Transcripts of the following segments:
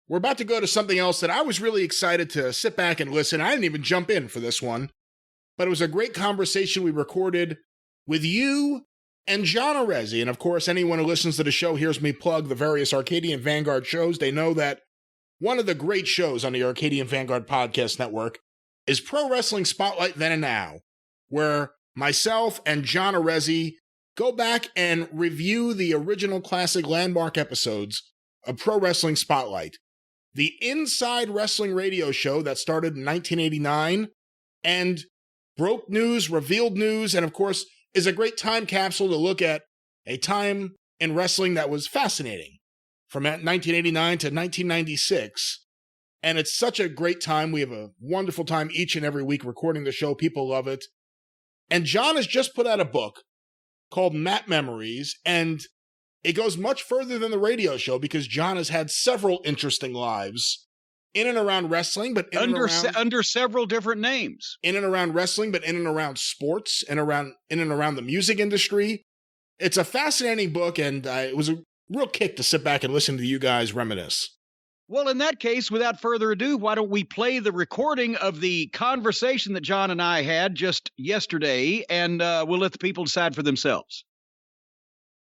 we're about to go to something else that I was really excited to sit back and listen. I didn't even jump in for this one, but it was a great conversation we recorded with you and John Arezzi. And of course, anyone who listens to the show hears me plug the various Arcadian Vanguard shows. They know that one of the great shows on the Arcadian Vanguard Podcast Network is Pro Wrestling Spotlight Then and Now, where myself and John Arezzi go back and review the original classic landmark episodes of Pro Wrestling Spotlight, the inside wrestling radio show that started in 1989 and broke news, revealed news, and of course is a great time capsule to look at a time in wrestling that was fascinating from 1989 to 1996. And it's such a great time. We have a wonderful time each and every week recording the show. People love it. And John has just put out a book called Matt Memories, and it goes much further than the radio show because John has had several interesting lives in and around wrestling, but under several different names. In and around wrestling, but in and around sports, in and around the music industry. It's a fascinating book, and it was a real kick to sit back and listen to you guys reminisce. Well, in that case, without further ado, why don't we play the recording of the conversation that John and I had just yesterday, and we'll let the people decide for themselves.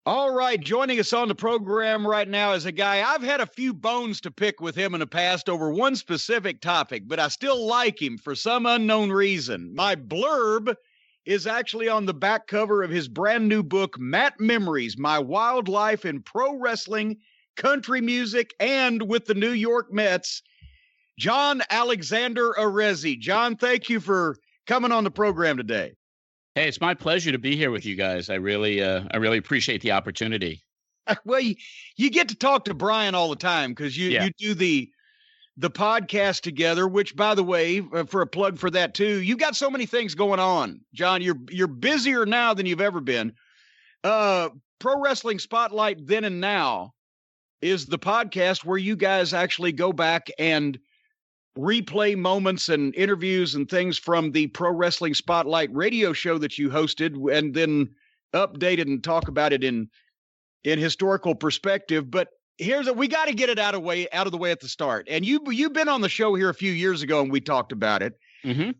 All right, joining us on the program right now is a guy, I've had a few bones to pick with him in the past over one specific topic, but I still like him for some unknown reason. My blurb is actually on the back cover of his brand new book, Matt Memories, My Wild Life in Pro Wrestling, Country Music, and with the New York Mets. John Alexander Arezzi. John, thank you for coming on the program today. Hey, it's my pleasure to be here with you guys. I really appreciate the opportunity. Well, you get to talk to Brian all the time because you do the podcast together, which, by the way, for a plug for that too, you got so many things going on, John. You're busier now than you've ever been. Pro Wrestling Spotlight Then and Now is the podcast where you guys actually go back and replay moments and interviews and things from the Pro Wrestling Spotlight radio show that you hosted, and then update it and talk about it in historical perspective. But we got to get it out of the way at the start. And you've been on the show here a few years ago and we talked about it. Mm-hmm.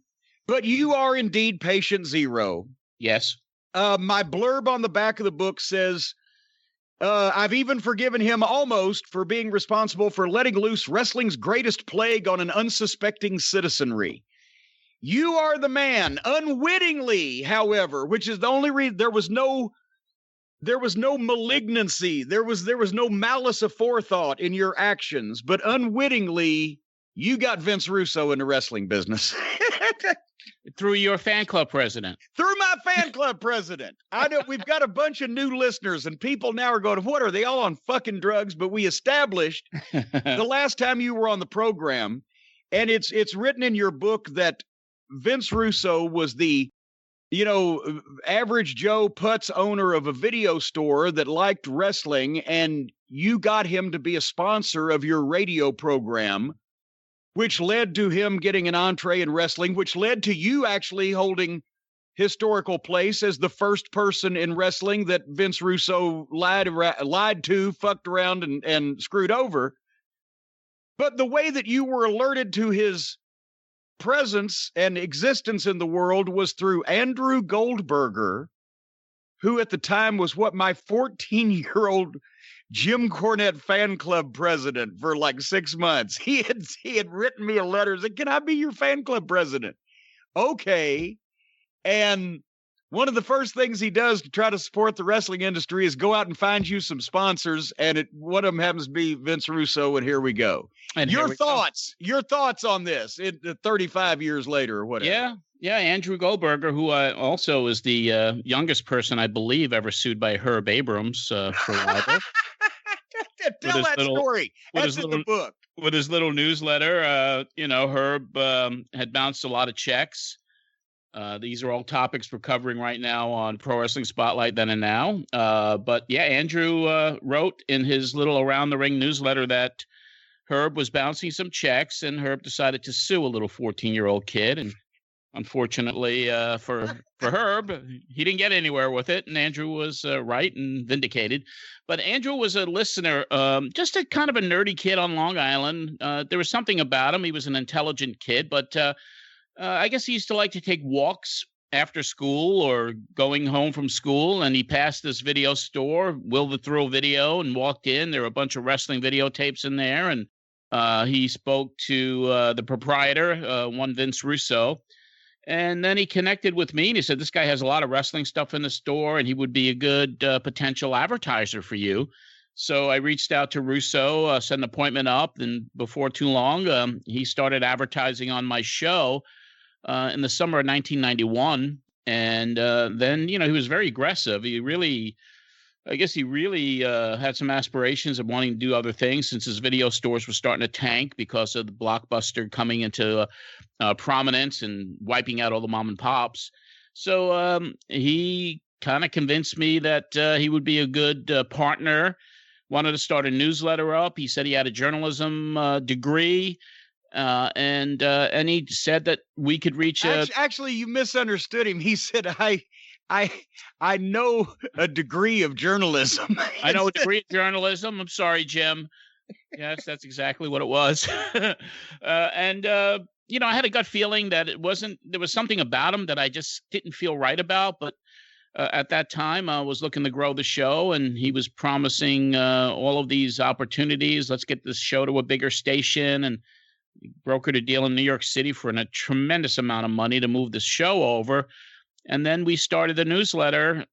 But you are indeed patient zero. Yes. My blurb on the back of the book says, I've even forgiven him almost for being responsible for letting loose wrestling's greatest plague on an unsuspecting citizenry. You are the man, unwittingly, however, which is the only reason there was no malignancy. There was no malice aforethought in your actions, but unwittingly, you got Vince Russo in the wrestling business. Through your fan club president. Through my fan club president. I know we've got a bunch of new listeners, and people now are going, what, are they all on fucking drugs? But we established the last time you were on the program, and it's written in your book that Vince Russo was the, average Joe Putz owner of a video store that liked wrestling, and you got him to be a sponsor of your radio program, which led to him getting an entree in wrestling, which led to you actually holding historical place as the first person in wrestling that Vince Russo lied to, fucked around, and screwed over. But the way that you were alerted to his presence and existence in the world was through Andrew Goldberger, who at the time was my 14-year-old Jim Cornette fan club president for like 6 months. He had written me a letter saying, "Can I be your fan club president?" Okay. And one of the first things he does to try to support the wrestling industry is go out and find you some sponsors. And one of them happens to be Vince Russo. And here we go. And your thoughts on this 35 years later or whatever. Yeah. Andrew Goldberger, who also is the youngest person, I believe, ever sued by Herb Abrams for libel. Tell that story. That's in the book. With his little newsletter, Herb had bounced a lot of checks. These are all topics we're covering right now on Pro Wrestling Spotlight Then and Now. But yeah, Andrew wrote in his little Around the Ring newsletter that Herb was bouncing some checks, and Herb decided to sue a little 14-year-old kid. And unfortunately for Herb, he didn't get anywhere with it, and Andrew was right and vindicated. But Andrew was a listener, just a kind of a nerdy kid on Long Island. There was something about him. He was an intelligent kid, but I guess he used to like to take walks after school or going home from school, and he passed this video store, Will the Thrill Video, and walked in. There were a bunch of wrestling videotapes in there, and he spoke to the proprietor, one Vince Russo. And then he connected with me, and he said, this guy has a lot of wrestling stuff in the store, and he would be a good potential advertiser for you. So I reached out to Russo, set an appointment up, and before too long, he started advertising on my show in the summer of 1991. And then, he was very aggressive. He really had some aspirations of wanting to do other things, since his video stores were starting to tank because of the Blockbuster coming into prominence and wiping out all the mom and pops. So he kind of convinced me that he would be a good partner. Wanted to start a newsletter up. He said he had a journalism degree. And he said that we could reach actually, you misunderstood him. He said, I know a degree of journalism. I know a degree of journalism. I'm sorry, Jim. Yes, that's exactly what it was. I had a gut feeling that there was something about him that I just didn't feel right about. But at that time, I was looking to grow the show, and he was promising all of these opportunities. Let's get this show to a bigger station, and brokered a deal in New York City for a tremendous amount of money to move the show over. And then we started the newsletter.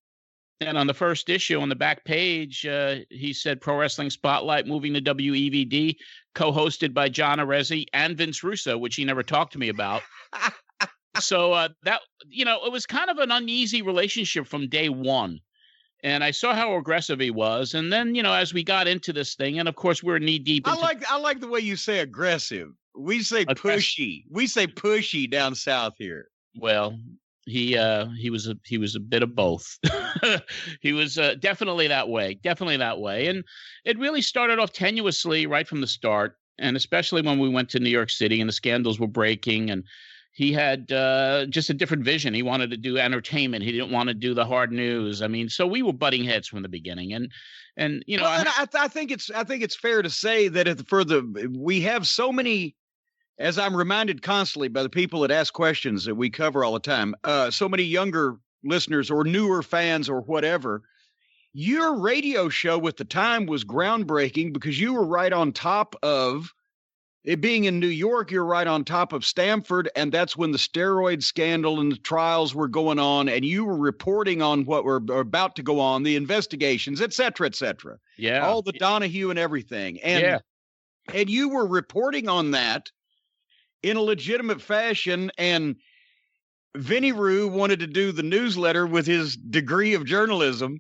And on the first issue, on the back page, he said Pro Wrestling Spotlight moving to WEVD, co-hosted by John Arezzi and Vince Russo, which he never talked to me about. So that, it was kind of an uneasy relationship from day one. And I saw how aggressive he was. And then, as we got into this thing, and of course we're knee deep. I like the way you say aggressive. We say pushy. We say pushy down south here. Well, he was a bit of both. He was definitely that way. And it really started off tenuously right from the start. And especially when we went to New York City and the scandals were breaking, and he had just a different vision. He wanted to do entertainment. He didn't want to do the hard news. I mean, so we were butting heads from the beginning. And I think it's fair to say that we have so many, as I'm reminded constantly by the people that ask questions that we cover all the time, so many younger listeners or newer fans or whatever. Your radio show at the time was groundbreaking because you were right on top of it being in New York. You're right on top of Stamford, and that's when the steroid scandal and the trials were going on, and you were reporting on what were about to go on, the investigations, et cetera, et cetera. Yeah. All the Donahue and everything. And you were reporting on that in a legitimate fashion, and Vinny Rue wanted to do the newsletter with his degree of journalism,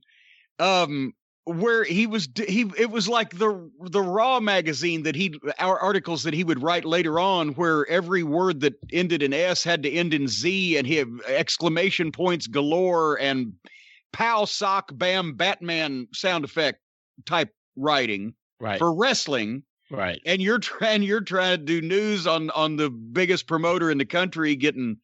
where it was like the Raw magazine that our articles that he would write later on, where every word that ended in S had to end in Z, and he had exclamation points galore and pow, sock, bam, Batman sound effect type writing for wrestling. Right. And you're trying to do news on the biggest promoter in the country getting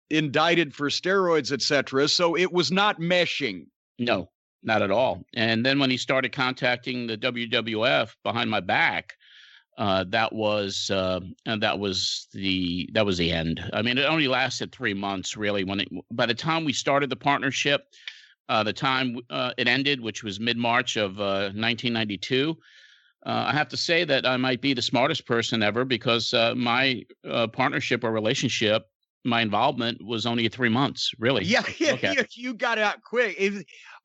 indicted for steroids, etc. So it was not meshing. No, not at all. And then when he started contacting the WWF behind my back, that was the end. I mean, it only lasted 3 months, really. By the time we started the partnership, the time it ended, which was mid-March of 1992. I have to say that I might be the smartest person ever, because my partnership or relationship, my involvement was only 3 months, really. Yeah, you got out quick.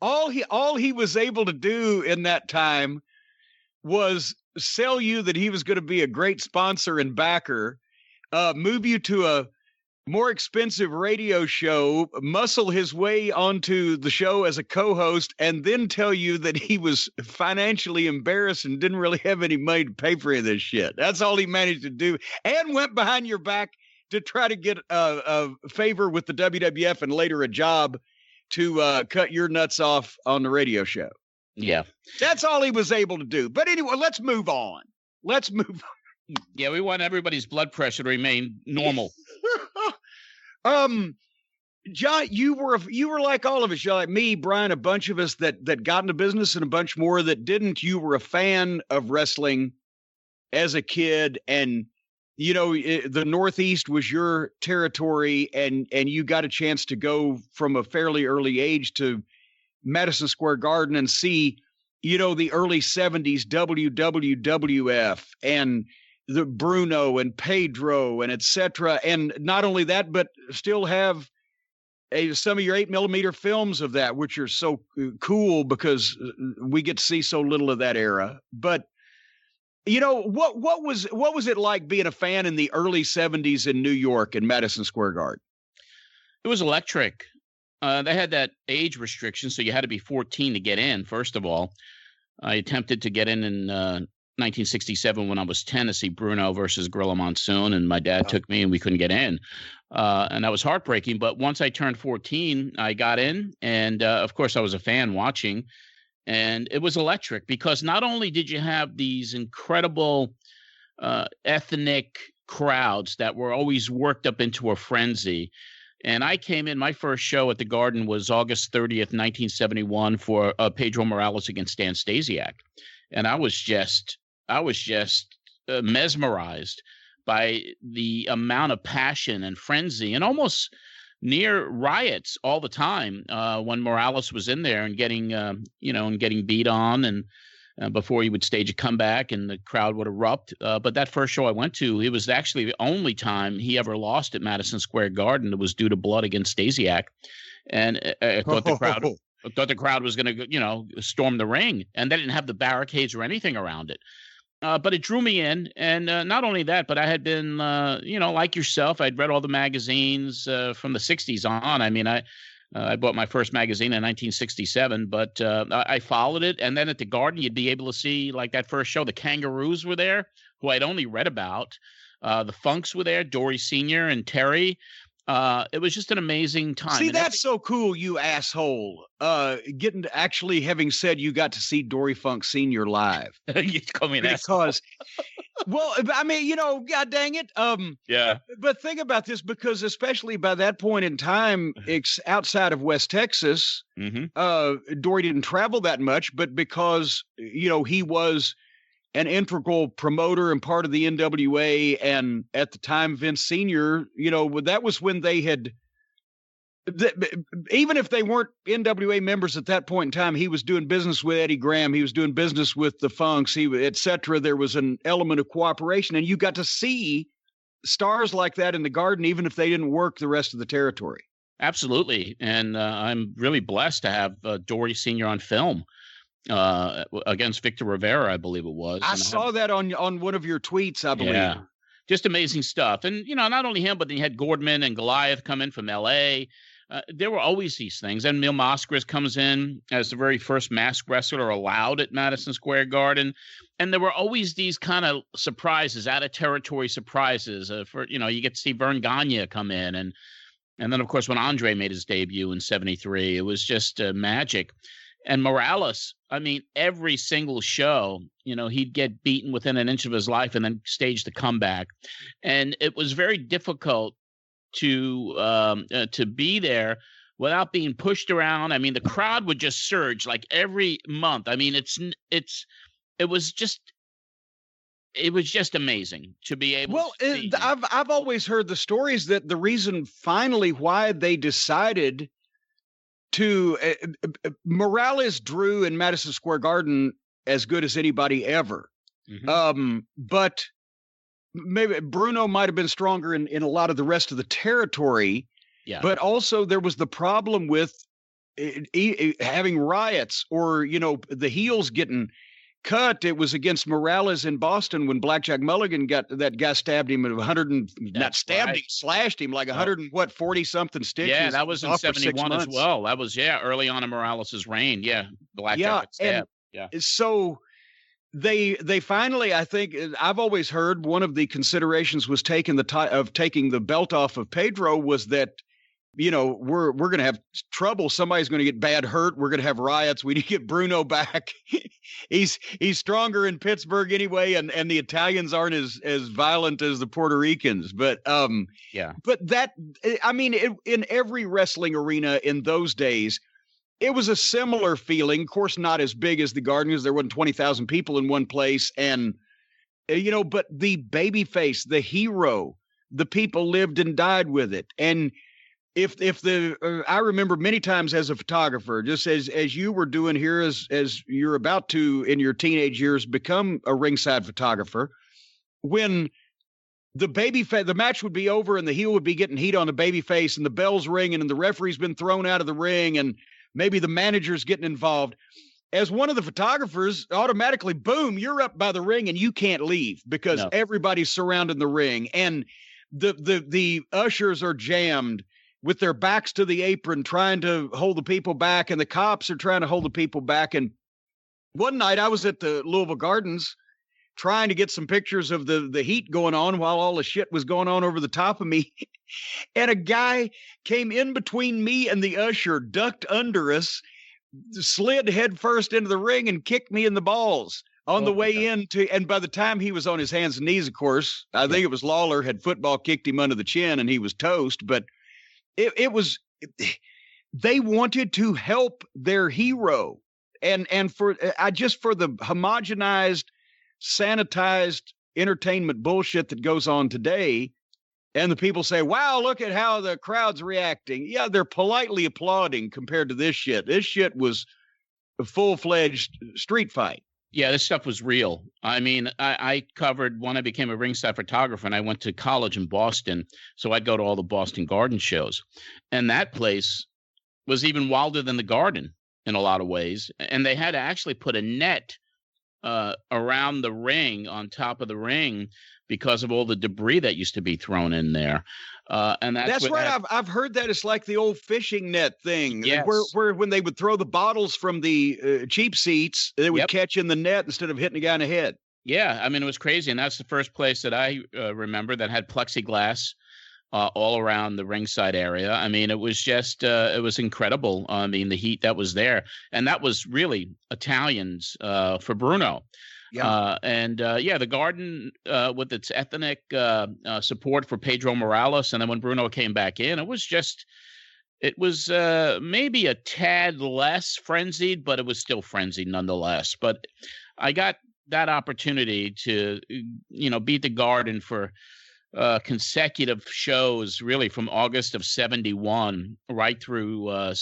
All he was able to do in that time was sell you that he was going to be a great sponsor and backer, move you to a more expensive radio show, muscle his way onto the show as a co-host, and then tell you that he was financially embarrassed and didn't really have any money to pay for any of this shit. That's all he managed to do, and went behind your back to try to get a favor with the WWF and later a job to cut your nuts off on the radio show. Yeah. That's all he was able to do. But anyway, let's move on. Yeah, we want everybody's blood pressure to remain normal. John, you were like all of us. You're like me, Brian, a bunch of us that got into business and a bunch more that didn't. You were a fan of wrestling as a kid, and the Northeast was your territory, and you got a chance to go from a fairly early age to Madison Square Garden and see, the early 70s WWF and the Bruno and Pedro and etc. And not only that, but still have some of your 8mm films of that, which are so cool because we get to see so little of that era. But what was it like being a fan in the early 70s in New York in Madison Square Garden? It was electric. They had that age restriction, so you had to be 14 to get in. First of all, I attempted to get in 1967 when I was 10 to see Bruno versus Gorilla Monsoon, and my dad took me and we couldn't get in. And that was heartbreaking. But once I turned 14, I got in. And of course, I was a fan watching. And it was electric because not only did you have these incredible ethnic crowds that were always worked up into a frenzy. And I came in, my first show at the Garden was August 30th, 1971 for Pedro Morales against Stan Stasiak. And I was just mesmerized by the amount of passion and frenzy and almost near riots all the time when Morales was in there and getting beat on and before he would stage a comeback and the crowd would erupt. But that first show I went to, it was actually the only time he ever lost at Madison Square Garden. It was due to blood against Stasiak. And I thought the crowd was going to, storm the ring, and they didn't have the barricades or anything around it. But it drew me in. And not only that, but I had been, like yourself, I'd read all the magazines from the 60s on. I mean, I bought my first magazine in 1967, but I followed it. And then at the Garden, you'd be able to see, like that first show, the Kangaroos were there, who I'd only read about. The Funks were there, Dory Sr. and Terry. It was just an amazing time. See, that's so cool, you asshole. Getting to actually having said you got to see Dory Funk Sr. live. You call me an asshole. Because, well, I mean, God dang it. Yeah. But think about this, because especially by that point in time, outside of West Texas, Dory didn't travel that much, but because, he was an integral promoter and part of the NWA. And at the time, Vince Sr., that was when they had, even if they weren't NWA members at that point in time, he was doing business with Eddie Graham. He was doing business with the Funks, et cetera. There was an element of cooperation, and you got to see stars like that in the Garden, even if they didn't work the rest of the territory. Absolutely. And I'm really blessed to have Dory Sr. on film. Against Victor Rivera, I believe it was. I saw that on one of your tweets, I believe. Yeah, just amazing stuff. And, not only him, but then you had Gordman and Goliath come in from L.A. There were always these things. And Mil Mascaras comes in as the very first masked wrestler allowed at Madison Square Garden. And there were always these kind of surprises, out-of-territory surprises. You get to see Vern Gagne come in. And then, of course, when Andre made his debut in 73, it was just magic. And Morales, I mean, every single show, he'd get beaten within an inch of his life and then stage the comeback. And it was very difficult to be there without being pushed around. I mean, the crowd would just surge like every month. I mean, it was just amazing to be able to see. I've always heard the stories that the reason finally why they decided to Morales drew in Madison Square Garden as good as anybody ever. But maybe Bruno might have been stronger in a lot of the rest of the territory. Yeah. But also there was the problem with having riots or, the heels getting cut. It was against Morales in Boston when Blackjack Mulligan that guy stabbed him at 100 and not stabbed him, slashed him like 140 something stitches. Yeah, that was in 71 as well. That was early on in Morales's reign. Yeah, Blackjack got stabbed. Yeah. So they finally, I think I've always heard one of the considerations was taking the belt off of Pedro was that we're going to have trouble. Somebody's going to get bad hurt. We're going to have riots. We need to get Bruno back. He's stronger in Pittsburgh anyway, and the Italians aren't as violent as the Puerto Ricans. But but that, I mean, in every wrestling arena in those days, it was a similar feeling. Of course, not as big as the Garden, because there wasn't 20,000 people in one place, and but the babyface, the hero, the people lived and died with it. And I remember many times as a photographer, just as you were doing here, as you're about to in your teenage years become a ringside photographer, when the match would be over and the heel would be getting heat on the baby face and the bell's ringing and the referee's been thrown out of the ring and maybe the manager's getting involved. As one of the photographers, automatically, boom, you're up by the ring and you can't leave because everybody's surrounding the ring and the ushers are jammed with their backs to the apron, trying to hold the people back, and the cops are trying to hold the people back. And one night I was at the Louisville Gardens trying to get some pictures of the heat going on while all the shit was going on over the top of me. And a guy came in between me and the usher, ducked under us, slid head first into the ring and kicked me in the balls on the way into. And by the time he was on his hands and knees, of course, I think it was Lawler had football kicked him under the chin and he was toast. But they wanted to help their hero, and for the homogenized, sanitized entertainment bullshit that goes on today. And the people say, wow, look at how the crowd's reacting. Yeah, they're politely applauding compared to this shit. This shit was a full-fledged street fight. Yeah, this stuff was real. I mean, I covered when I became a ringside photographer, and I went to college in Boston, so I'd go to all the Boston Garden shows. And that place was even wilder than the Garden in a lot of ways. And they had to actually put a net around the ring, on top of the ring, because of all the debris that used to be thrown in there. And that's right. I've heard that it's like the old fishing net thing, yes, where when they would throw the bottles from the cheap seats, they would catch in the net instead of hitting a guy in the head. Yeah, I mean, it was crazy. And that's the first place that I remember that had plexiglass all around the ringside area. I mean, it was just, it was incredible. I mean, the heat that was there. And that was really Italians for Bruno. Yeah. The Garden with its ethnic support for Pedro Morales. And then when Bruno came back in, it was maybe a tad less frenzied, but it was still frenzied nonetheless. But I got that opportunity to, beat the Garden for consecutive shows, really from August of 71 right through around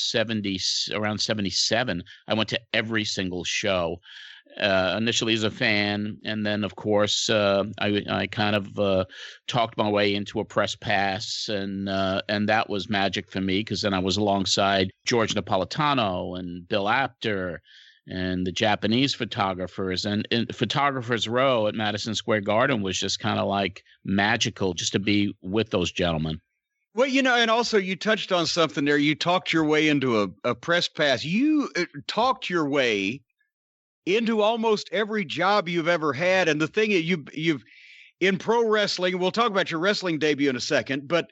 77. I went to every single show. Initially as a fan, and then of course I kind of talked my way into a press pass, and that was magic for me, because then I was alongside George Napolitano and Bill Apter and the Japanese photographers, and Photographers Row at Madison Square Garden was just kind of like magical just to be with those gentlemen. Well, and also you touched on something there. You talked your way into a press pass. You talked your way into almost every job you've ever had. And the thing is, you've in pro wrestling, we'll talk about your wrestling debut in a second, but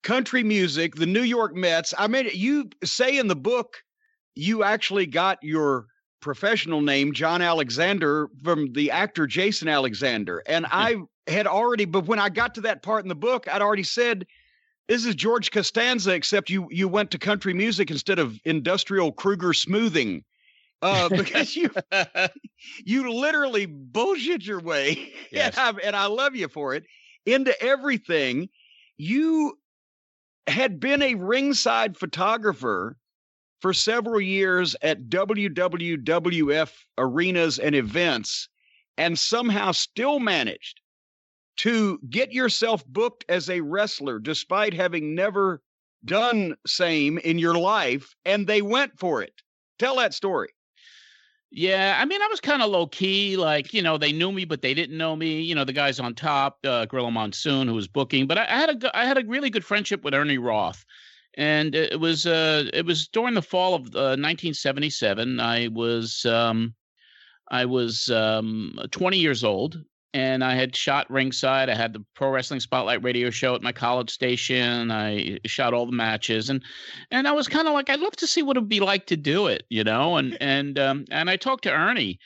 country music, the New York Mets. I mean, you say in the book, you actually got your professional name, John Alexander, from the actor Jason Alexander. And I had already, but when I got to that part in the book, I'd already said, this is George Costanza, except you went to country music instead of industrial Kruger smoothing. Because you literally bullshit your way, yes. and I love you for it, into everything. You had been a ringside photographer for several years at WWF arenas and events, and somehow still managed to get yourself booked as a wrestler, despite having never done same in your life, and they went for it. Tell that story. Yeah, I mean, I was kind of low key, like, they knew me, but they didn't know me. The guys on top, Gorilla Monsoon, who was booking. But I had a really good friendship with Ernie Roth, and it was during the fall of 1977. I was 20 years old, and I had shot ringside. I had the Pro Wrestling Spotlight radio show at my college station. I shot all the matches, and I was kind of like, I'd love to see what it'd be like to do it, and I talked to Ernie,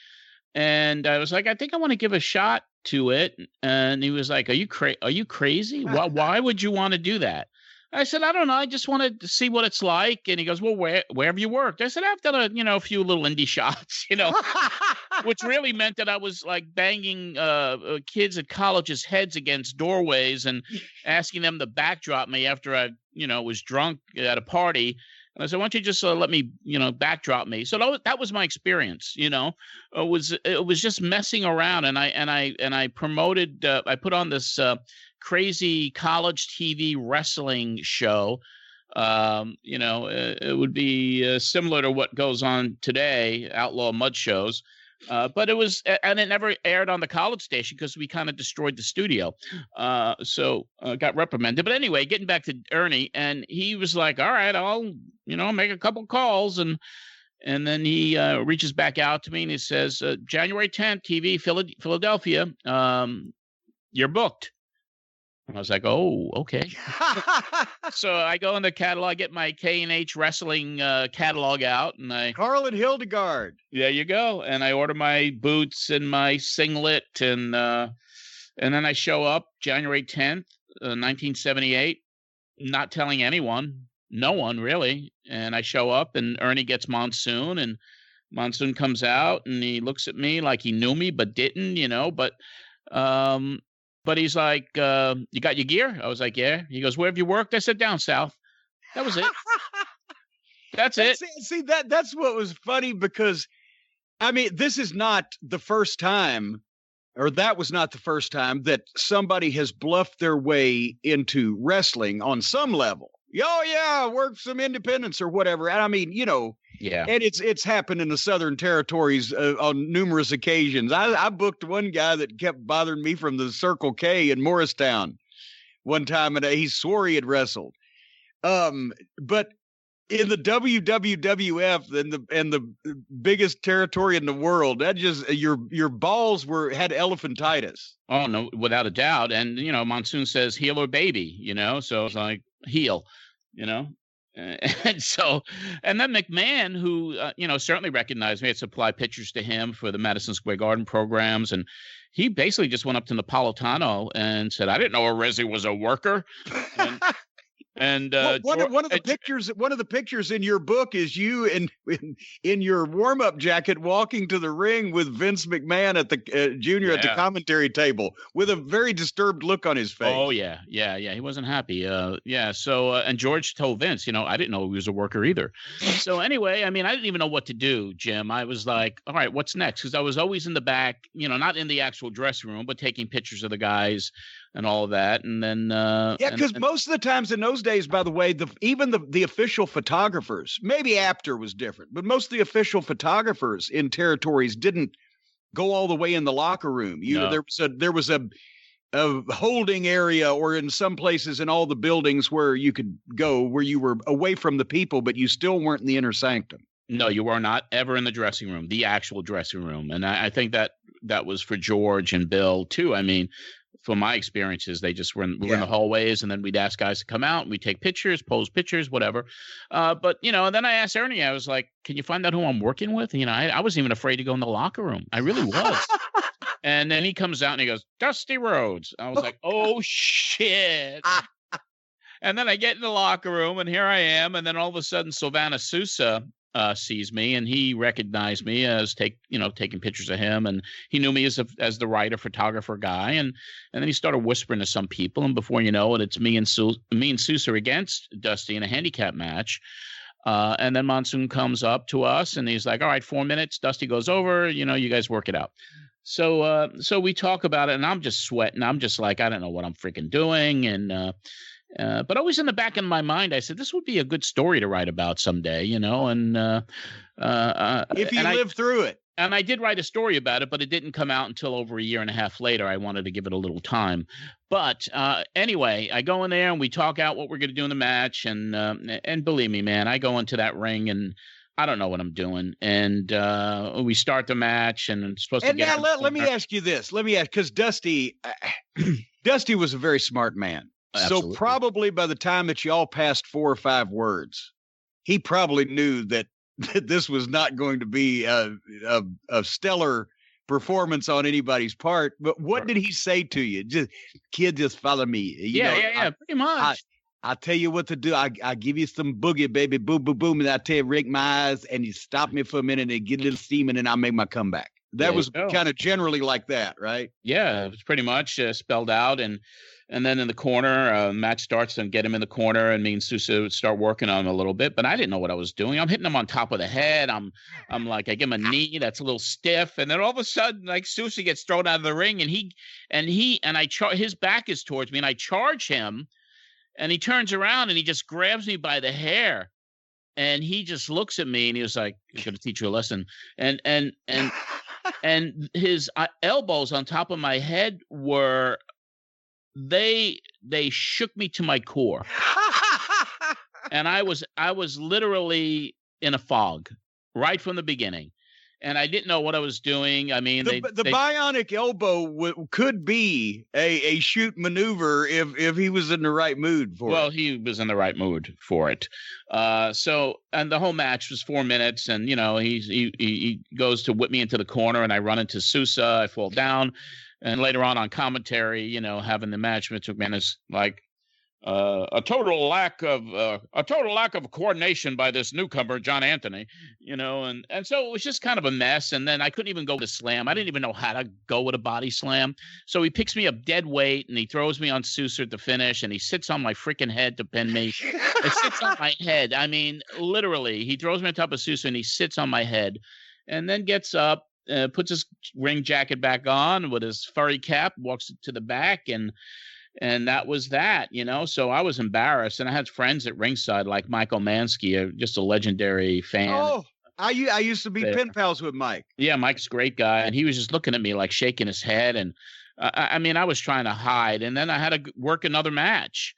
and I was like, I think I want to give a shot to it. And he was like, are you crazy? Why would you want to do that? I said, I don't know. I just wanted to see what it's like. And he goes, well, where have you worked? I said, I've done a few little indie shots, which really meant that I was like banging kids at colleges' heads against doorways and asking them to backdrop me after I, was drunk at a party. And I said, why don't you just let me, backdrop me? So that was my experience. It was just messing around, and I promoted. I put on this crazy college TV wrestling show. It would be similar to what goes on today, outlaw mud shows. But it was, and it never aired on the college station because we kind of destroyed the studio. So got reprimanded. But anyway, getting back to Ernie, and he was like, all right, I'll, make a couple calls. And then he reaches back out to me and he says, January 10th, TV, Philadelphia, you're booked. I was like, oh, okay. So I go in the catalog, get my K&H wrestling catalog out, and Carl and Hildegard. There you go. And I order my boots and my singlet, and then I show up January 10th, 1978, not telling anyone, no one really. And I show up, and Ernie gets Monsoon, and Monsoon comes out, and he looks at me like he knew me but didn't, But he's like, you got your gear? I was like, yeah. He goes, where have you worked? I said, down south. That was it. That's it. See, that's what was funny, because, I mean, this is not the first time, or that was not the first time that somebody has bluffed their way into wrestling on some level. Oh, yeah, work some independence or whatever. And I mean, yeah. And it's happened in the Southern Territories on numerous occasions. I booked one guy that kept bothering me from the Circle K in Morristown one time, and he swore he had wrestled. But in the WWF and the biggest territory in the world, that just your balls had elephantitis. Oh no, without a doubt. And Monsoon says heel or baby, so it's like heel, and then McMahon, who certainly recognized me, had supplied pictures to him for the Madison Square Garden programs, and he basically just went up to Napolitano and said, I didn't know Arezzi was a worker. And one of the pictures in your book is you in your warm-up jacket walking to the ring with Vince McMahon at the Junior at the commentary table with a very disturbed look on his face. Oh yeah, he wasn't happy. So and George told Vince, I didn't know he was a worker either. So anyway, I mean, I didn't even know what to do, Jim. I was like, all right, what's next? Because I was always in the back, not in the actual dressing room, but taking pictures of the guys and all of that. And then because most of the times in those days, by the way, even the official photographers, maybe Apter was different, but most of the official photographers in territories didn't go all the way in the locker room. There was a holding area, or in some places in all the buildings where you could go, where you were away from the people, but you still weren't in the inner sanctum. No, you were not ever in the dressing room, the actual dressing room. And I think that was for George and Bill too. I mean, from my experiences, they just were in the hallways, and then we'd ask guys to come out and we'd take pictures, pose pictures, whatever. But then I asked Ernie, I was like, can you find out who I'm working with? I wasn't even afraid to go in the locker room. I really was. And then he comes out and he goes, Dusty Rhodes. I was like, oh shit. And then I get in the locker room, and here I am. And then all of a sudden, Sylvana Sousa sees me, and he recognized me as taking pictures of him, and he knew me as the writer, photographer guy, and then he started whispering to some people, and before you know it, it's me and Sousa against Dusty in a handicap match. And then Monsoon comes up to us, and he's like, all right, 4 minutes. Dusty goes over, you guys work it out. So we talk about it, and I'm just sweating. I'm just like, I don't know what I'm freaking doing. And but always in the back of my mind, I said, this would be a good story to write about someday, and if you live through it. And I did write a story about it, but it didn't come out until over a year and a half later. I wanted to give it a little time. But anyway, I go in there and we talk out what we're going to do in the match. And believe me, man, I go into that ring and I don't know what I'm doing. And we start the match, and it's supposed to get. And now let me ask you this. Let me ask, because Dusty was a very smart man. Absolutely. So probably by the time that y'all passed 4 or 5 words, he probably knew that this was not going to be a stellar performance on anybody's part. But what did he say to you? Just follow me. Yeah, pretty much. I tell you what to do. I give you some boogie, baby, boom, boom, boom, and I tell you, rake my eyes, and you stop me for a minute and get a little steam, and then I'll make my comeback. That was kind of generally like that, right? Yeah, it was pretty much spelled out, and then in the corner, match starts and get him in the corner, and me and Sousa would start working on him a little bit, but I didn't know what I was doing. I'm hitting him on top of the head. I'm like, I give him a knee that's a little stiff, and then all of a sudden, like, Sousa gets thrown out of the ring, and his back is towards me, and I charge him. And he turns around and he just grabs me by the hair, and he just looks at me and he was like, "I'm going to teach you a lesson." And his elbows on top of my head they shook me to my core, and I was literally in a fog right from the beginning. And I didn't know what I was doing. I mean, the bionic elbow could be a shoot maneuver if he was in the right mood for it. Well, he was in the right mood for it. And the whole match was 4 minutes, and he goes to whip me into the corner, and I run into Sousa. I fall down, and later on commentary, having the match, Vince McMahon is like, a total lack of coordination by this newcomer, John Anthony, and so it was just kind of a mess. And then I couldn't even go with a slam. I didn't even know how to go with a body slam. So he picks me up dead weight, and he throws me on Sousa at the finish, and he sits on my freaking head to pin me. It sits on my head. I mean, literally, he throws me on top of Sousa, and he sits on my head, and then gets up, puts his ring jacket back on with his furry cap, walks to the back, and that was that, So I was embarrassed, and I had friends at ringside like Michael Mansky, just a legendary fan. Oh, I used to be pen pals with Mike. Yeah, Mike's a great guy, and he was just looking at me like shaking his head, and I mean, I was trying to hide, and then I had to work another match.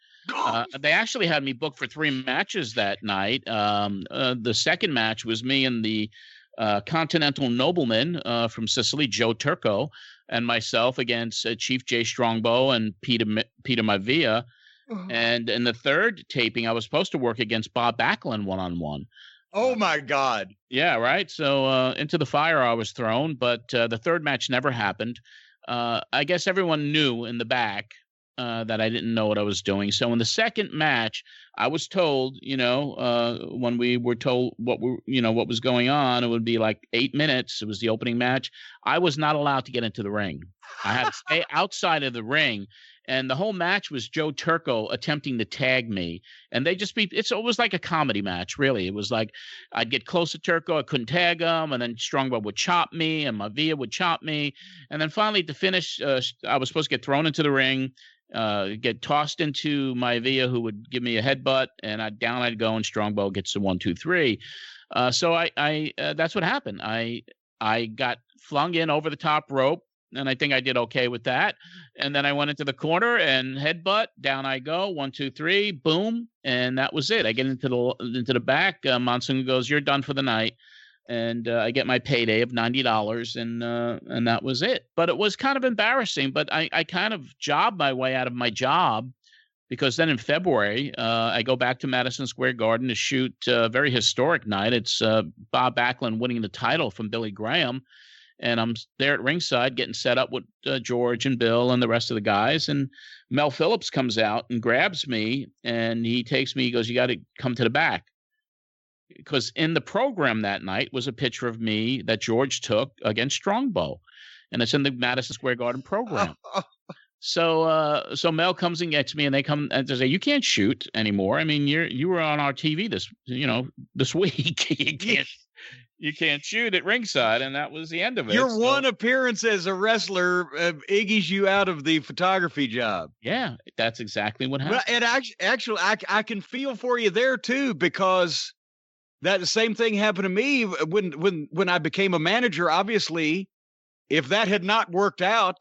They actually had me booked for 3 matches that night. The second match was me and the Continental Nobleman from Sicily, Joe Turco, and myself against Chief Jay Strongbow and Peter Maivia. And in the third taping, I was supposed to work against Bob Backlund one-on-one. Oh, my God. Yeah, right. So into the fire I was thrown, but the third match never happened. I guess everyone knew in the back that I didn't know what I was doing. So in the second match, I was told, when we were told what was going on, it would be like 8 minutes. It was the opening match. I was not allowed to get into the ring. I had to stay outside of the ring. And the whole match was Joe Turco attempting to tag me. And it was like a comedy match, really. It was like I'd get close to Turco, I couldn't tag him, and then Strongbow would chop me, and Maivia would chop me. And then finally, to finish, I was supposed to get thrown into the ring, get tossed into Maivia, who would give me a headbutt, and down I'd go, and Strongbow gets the 1, 2, 3. So I that's what happened. I got flung in over the top rope, and I think I did okay with that. And then I went into the corner and headbutt. Down I go, 1, 2, 3, boom, and that was it. I get into the back. Monsoon goes, "You're done for the night." And I get my payday of $90, and that was it. But it was kind of embarrassing. But I kind of jobbed my way out of my job, because then in February, I go back to Madison Square Garden to shoot a very historic night. It's Bob Backlund winning the title from Billy Graham. And I'm there at ringside getting set up with George and Bill and the rest of the guys. And Mel Phillips comes out and grabs me, and he takes me. He goes, "You got to come to the back." Because in the program that night was a picture of me that George took against Strongbow, and it's in the Madison Square Garden program. So Mel comes and gets me, and they come and they say, "You can't shoot anymore. I mean, you were on our TV this week. You can't shoot at ringside," and that was the end of it. Your one appearance as a wrestler iggies you out of the photography job. Yeah, that's exactly what happened. Well, and actually, I can feel for you there too, because that the same thing happened to me when I became a manager. Obviously, if that had not worked out,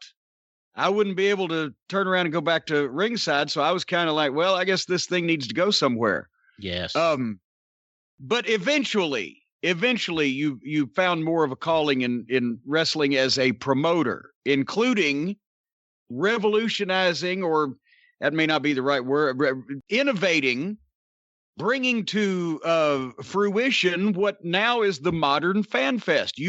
I wouldn't be able to turn around and go back to ringside. So I was kind of like, well, I guess this thing needs to go somewhere. Yes. But eventually, eventually you found more of a calling in wrestling as a promoter, including revolutionizing, or that may not be the right word, innovating, bringing to fruition what now is the modern fan fest.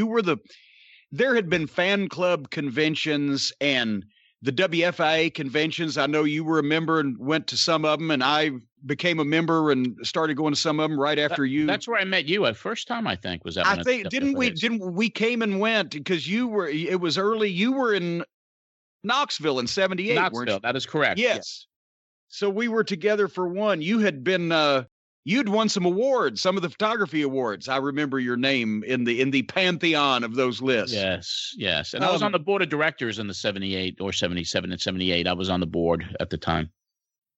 There had been fan club conventions and the WFIA conventions. I know you were a member and went to some of them, and I became a member and started going to some of them right after you. That's where I met you at first time, I think, was that. I think, didn't we came and went because it was early. You were in Knoxville in 78. Knoxville, that is correct. Yes. So we were together for one. You had been, you'd won some awards, some of the photography awards. I remember your name in the pantheon of those lists. Yes. And I was on the board of directors in the 78 or 77 and 78. I was on the board at the time.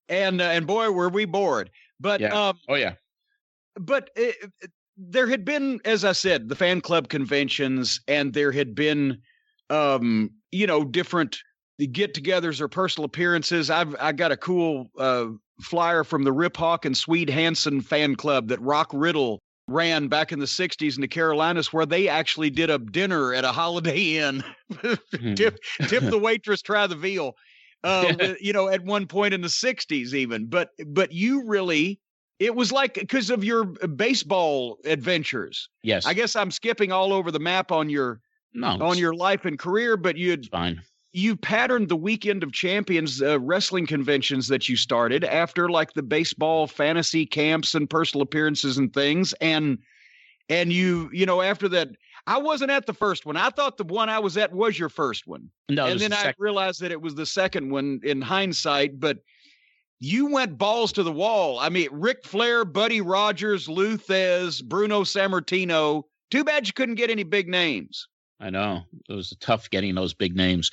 And boy, were we bored. But But there had been, as I said, the fan club conventions, and there had been, different get-togethers or personal appearances. I got a cool flyer from the Rip Hawk and Swede Hansen fan club that Rock Riddle ran back in the 60s in the Carolinas, where they actually did a dinner at a Holiday Inn. tip the waitress, try the veal. At one point in the 60s even. But you really, it was like, because of your baseball adventures. Yes. I guess I'm skipping all over the map on your life and career, but you patterned the Weekend of Champions wrestling conventions that you started after like the baseball fantasy camps and personal appearances and things. And you after that, I wasn't at the first one. I thought the one I was at was your first one. No, and then I realized that it was the second one in hindsight, but you went balls to the wall. I mean, Ric Flair, Buddy Rogers, Lou Thez, Bruno Sammartino. Too bad you couldn't get any big names. I know. It was tough getting those big names.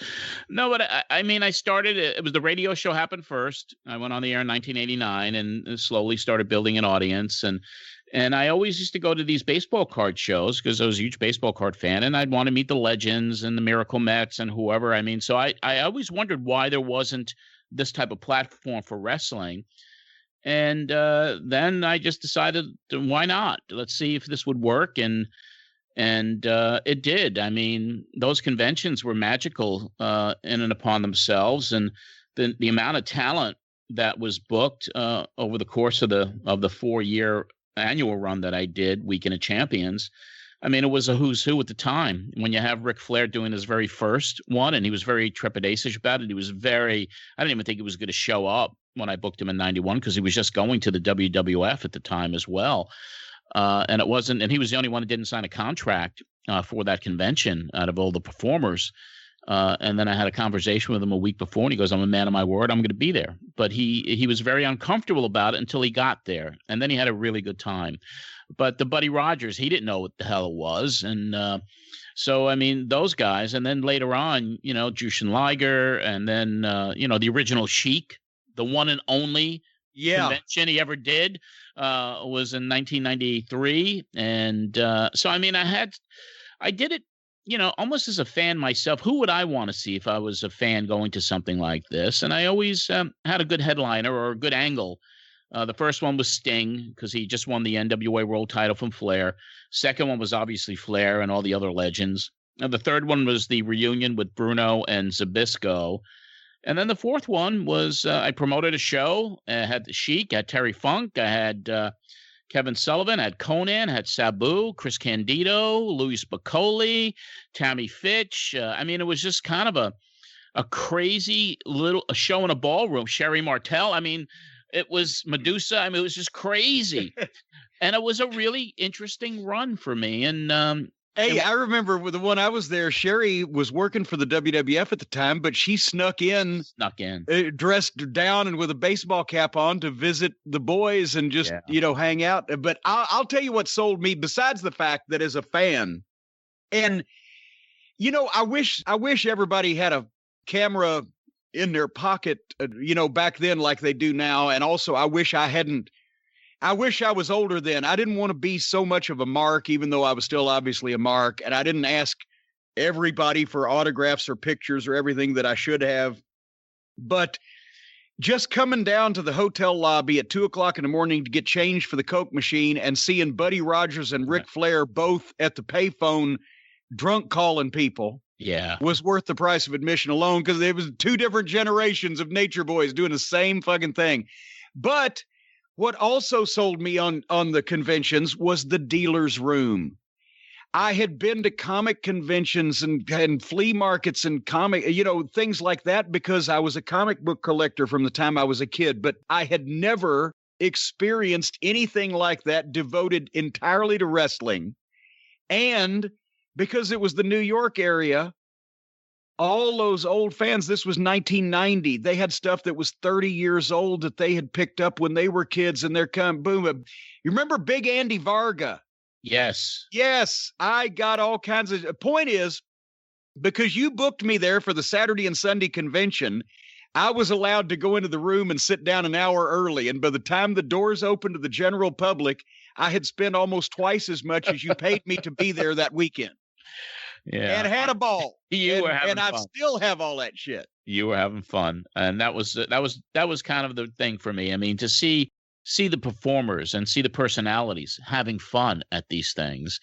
No, but I started, it was the radio show happened first. I went on the air in 1989 and slowly started building an audience. And I always used to go to these baseball card shows because I was a huge baseball card fan, and I'd want to meet the legends and the Miracle Mets and whoever. I mean, so I always wondered why there wasn't this type of platform for wrestling. And then I just decided, why not? Let's see if this would work. And it did. I mean, those conventions were magical in and upon themselves, and the amount of talent that was booked over the course of the 4-year annual run that I did, Weekend of Champions. I mean, it was a who's who at the time. When you have Ric Flair doing his very first one, and he was very trepidatious about it. He was I didn't even think he was going to show up when I booked him in 91 because he was just going to the WWF at the time as well. And he was the only one that didn't sign a contract for that convention out of all the performers. And then I had a conversation with him a week before, and he goes, "I'm a man of my word. I'm going to be there." But he was very uncomfortable about it until he got there, and then he had a really good time. But the Buddy Rogers, he didn't know what the hell it was, and so I mean those guys. And then later on, Jushin Liger, and then the original Sheik, the one and only convention he ever did was in 1993, and so I mean I did it. Almost as a fan myself. Who would I want to see if I was a fan going to something like this? And I always had a good headliner or a good angle. The first one was Sting because he just won the NWA World title from Flair. Second one was obviously Flair and all the other legends. And the third one was the reunion with Bruno and Zbyszko. And then the fourth one was I promoted a show. I had the Sheik, I had Terry Funk, I had Kevin Sullivan, had Conan, had Sabu, Chris Candido, Louis Spicoli, Tammy Fitch. I mean, it was just kind of a crazy a show in a ballroom. Sherry Martel. I mean, it was Medusa. I mean, it was just crazy. And it was a really interesting run for me. And hey, I remember with the one I was there, Sherry was working for the WWF at the time, but she snuck in, dressed down and with a baseball cap on to visit the boys and just, hang out. But I'll tell you what sold me, besides the fact that as a fan, and, I wish everybody had a camera in their pocket, back then like they do now. And also I wish I was older then. I didn't want to be so much of a mark, even though I was still obviously a mark. And I didn't ask everybody for autographs or pictures or everything that I should have. But, just coming down to the hotel lobby at 2:00 in the morning to get changed for the Coke machine and seeing Buddy Rogers and Ric Flair both at the payphone drunk calling people was worth the price of admission alone, because it was two different generations of Nature Boys doing the same fucking thing. But what also sold me on the conventions was the dealer's room. I had been to comic conventions and flea markets and comic, things like that, because I was a comic book collector from the time I was a kid, but I had never experienced anything like that devoted entirely to wrestling. And because it was the New York area, all those old fans, this was 1990. They had stuff that was 30 years old that they had picked up when they were kids, and they're coming, boom. You remember Big Andy Varga? Yes. Yes. I got all kinds of, point is, because you booked me there for the Saturday and Sunday convention, I was allowed to go into the room and sit down an hour early. And by the time the doors opened to the general public, I had spent almost twice as much as you paid me to be there that weekend. Yeah. And had a ball. You were having fun. I still have all that shit. You were having fun. And that was kind of the thing for me. I mean, to see the performers and see the personalities having fun at these things.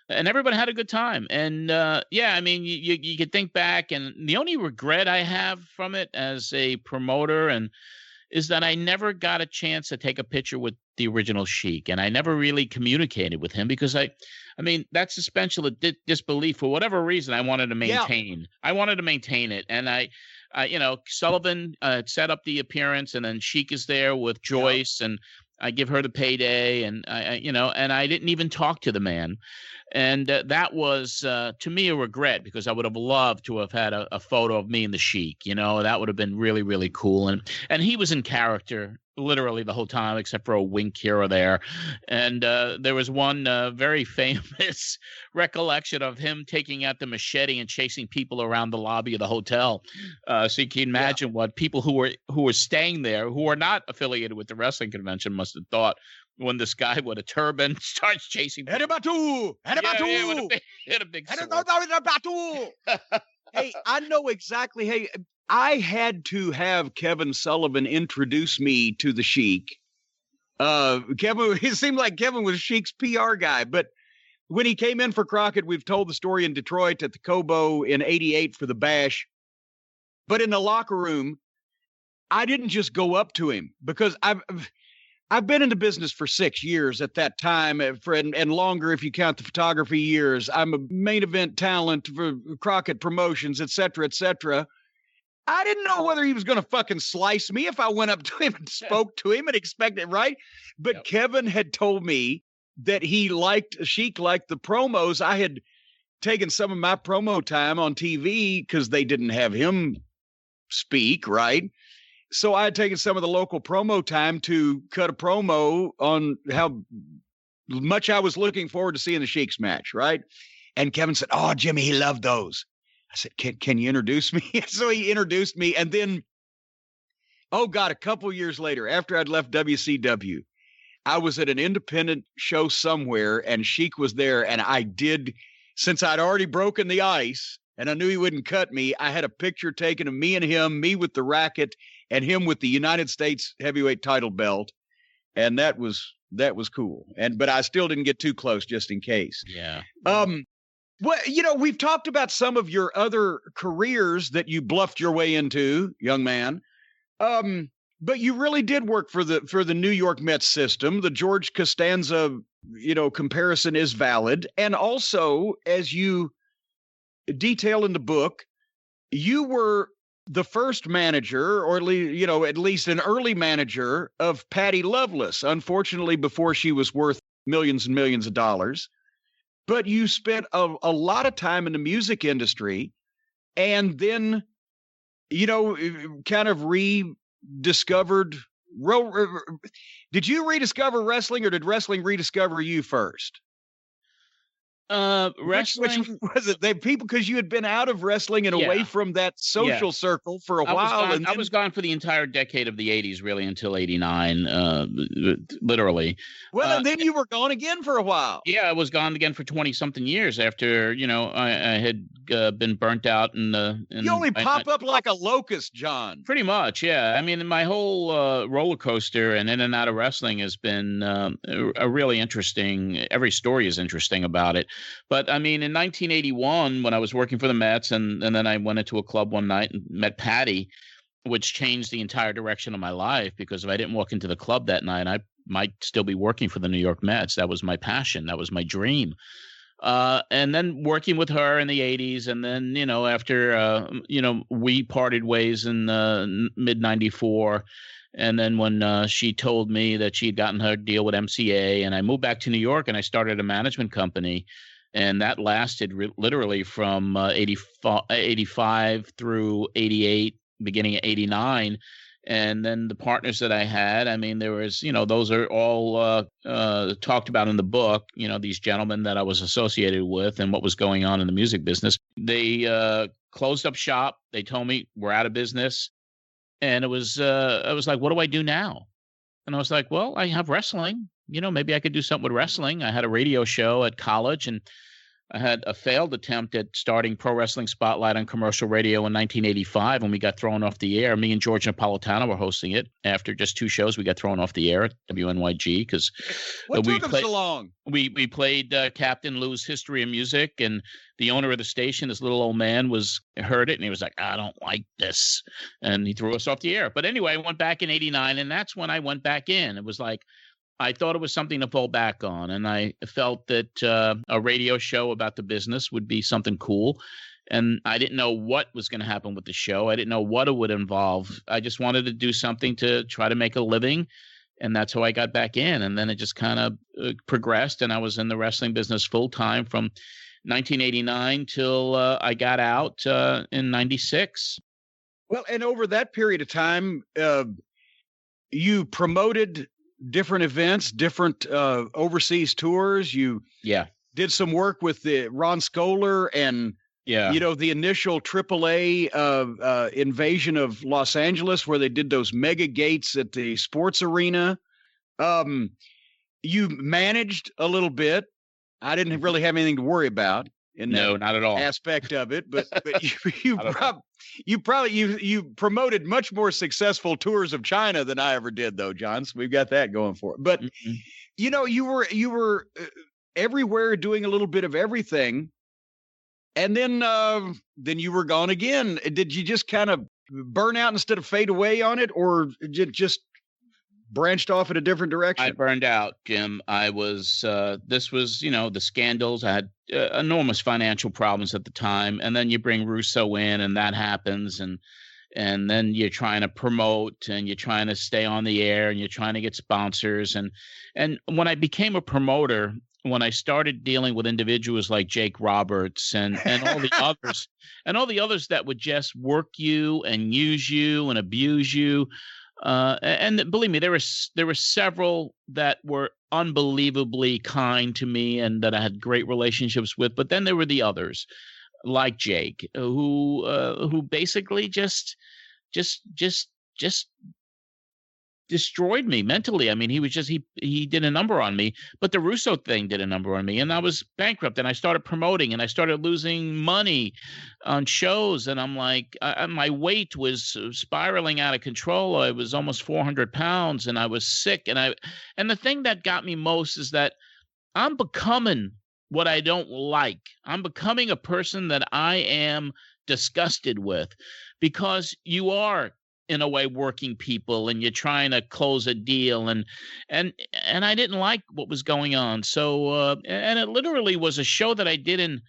And everybody had a good time. And I mean, you could think back, and the only regret I have from it as a promoter is that I never got a chance to take a picture with the original Sheik, and I never really communicated with him, because I mean, that suspension of disbelief, for whatever reason, I wanted to maintain. Yeah. I wanted to maintain it, and I Sullivan set up the appearance, and then Sheik is there with Joyce, and I give her the payday, and I didn't even talk to the man. And that was, to me, a regret, because I would have loved to have had a photo of me and the Sheik. That would have been really, really cool. And he was in character literally the whole time, except for a wink here or there. And there was one very famous recollection of him taking out the machete and chasing people around the lobby of the hotel. So you can imagine what people who were staying there, who are not affiliated with the wrestling convention, must have thought when this guy with a turban starts chasing people. Hit a big sword. Hey, I know exactly. Hey, I had to have Kevin Sullivan introduce me to the Sheik. It seemed like Kevin was Sheik's PR guy, but when he came in for Crockett, we've told the story in Detroit at the Cobo in '88 for the Bash. But in the locker room, I didn't just go up to him, because I've been in the business for 6 years at that time, and longer if you count the photography years. I'm a main event talent for Crockett Promotions, et cetera, et cetera. I didn't know whether he was going to fucking slice me if I went up to him and spoke to him and expected, right? But Kevin had told me that Sheik liked the promos. I had taken some of my promo time on TV because they didn't have him speak, right? So I had taken some of the local promo time to cut a promo on how much I was looking forward to seeing the Sheik's match, right? And Kevin said, "Oh, Jimmy, he loved those." I said, can you introduce me? So he introduced me. And then, oh God, a couple years later, after I'd left WCW, I was at an independent show somewhere, and Sheik was there. And since I'd already broken the ice and I knew he wouldn't cut me, I had a picture taken of me and him, me with the racket, and him with the United States heavyweight title belt. And that was cool. But I still didn't get too close, just in case. Yeah. Well, we've talked about some of your other careers that you bluffed your way into, young man. But you really did work for the New York Mets system. The George Costanza, comparison is valid. And also, as you detail in the book, you were the first manager, or at least an early manager of Patty Loveless, unfortunately, before she was worth millions and millions of dollars. But you spent a lot of time in the music industry, and then, kind of rediscovered. Did you rediscover wrestling, or did wrestling rediscover you first? Wrestling. Which was it? They people because you had been out of wrestling and away from that social circle for a while. I was gone for the entire decade of the 80s, really, until 89, literally. Well, and then you were gone again for a while. Yeah, I was gone again for 20-something years after, I had been burnt out. You only pop up like a locust, John. Pretty much, yeah. I mean, my whole roller coaster and in and out of wrestling has been a really interesting. Every story is interesting about it. But I mean, in 1981, when I was working for the Mets, and then I went into a club one night and met Patty, which changed the entire direction of my life, because if I didn't walk into the club that night, I might still be working for the New York Mets. That was my passion. That was my dream. And then working with her in the 80s. And then, after, we parted ways in mid 94. And then when she told me that she'd gotten her deal with MCA, and I moved back to New York and I started a management company. And that lasted literally from 85 through 88, beginning of 89. And then the partners that I had, I mean, there was, those are all talked about in the book, these gentlemen that I was associated with and what was going on in the music business. They closed up shop. They told me we're out of business. And I was like, what do I do now? And I was like, well, I have wrestling. Maybe I could do something with wrestling. I had a radio show at college, and I had a failed attempt at starting Pro Wrestling Spotlight on commercial radio in 1985 when we got thrown off the air. Me and George Napolitano were hosting it. After just 2 shows, we got thrown off the air at WNYG because what took them so long? We played Captain Lou's History of Music, and the owner of the station, this little old man, heard it, and he was like, I don't like this. And he threw us off the air. But anyway, I went back in 89, and that's when I went back in. It was like, I thought it was something to fall back on, and I felt that a radio show about the business would be something cool. And I didn't know what was going to happen with the show. I didn't know what it would involve. I just wanted to do something to try to make a living, and that's how I got back in. And then it just kind of progressed, and I was in the wrestling business full time from 1989 till I got out in 96. Well, and over that period of time, you promoted different events, different overseas tours. You did some work with the Ron Skoler and the initial AAA invasion of Los Angeles, where they did those mega gates at the sports arena. You managed a little bit. I didn't really have anything to worry about in that not at all aspect of it, but you promoted much more successful tours of China than I ever did, though, John. So we've got that going for it. But you were everywhere doing a little bit of everything, and then you were gone again. Did you just kind of burn out instead of fade away on it, or just branched off in a different direction? I burned out, Jim. I was, this was, the scandals. I had enormous financial problems at the time. And then you bring Russo in, and that happens. And then you're trying to promote, and you're trying to stay on the air, and you're trying to get sponsors. And when I became a promoter, when I started dealing with individuals like Jake Roberts and all the others, and all the others that would just work you and use you and abuse you, and believe me, there were several that were unbelievably kind to me and that I had great relationships with. But then there were the others, like Jake, who basically just destroyed me mentally. I mean, he did a number on me, but the Russo thing did a number on me, and I was bankrupt, and I started promoting, and I started losing money on shows. And I'm like, my weight was spiraling out of control. I was almost 400 pounds, and I was sick. And the thing that got me most is that I'm becoming what I don't like. I'm becoming a person that I am disgusted with, because you are, in a way, working people, and you're trying to close a deal, and I didn't like what was going on. So and it literally was a show that I did in,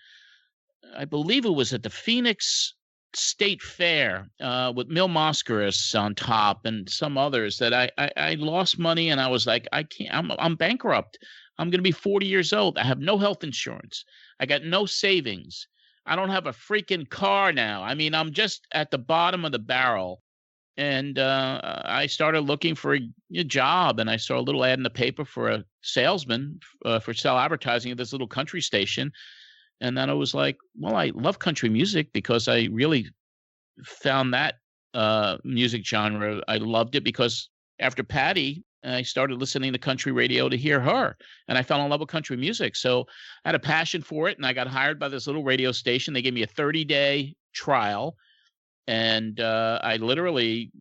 I believe it was at the Phoenix State Fair with Mil Mascaris on top and some others, that I lost money, and I was like, I can't. I'm bankrupt. I'm going to be 40 years old. I have no health insurance. I got no savings. I don't have a freaking car now. I mean, I'm just at the bottom of the barrel. And I started looking for a job, and I saw a little ad in the paper for a salesman for sell advertising at this little country station. And then I was like, well, I love country music because I really found that music genre. I loved it because after Patty, I started listening to country radio to hear her, and I fell in love with country music. So I had a passion for it, and I got hired by this little radio station. They gave me a 30-day trial. And I literally,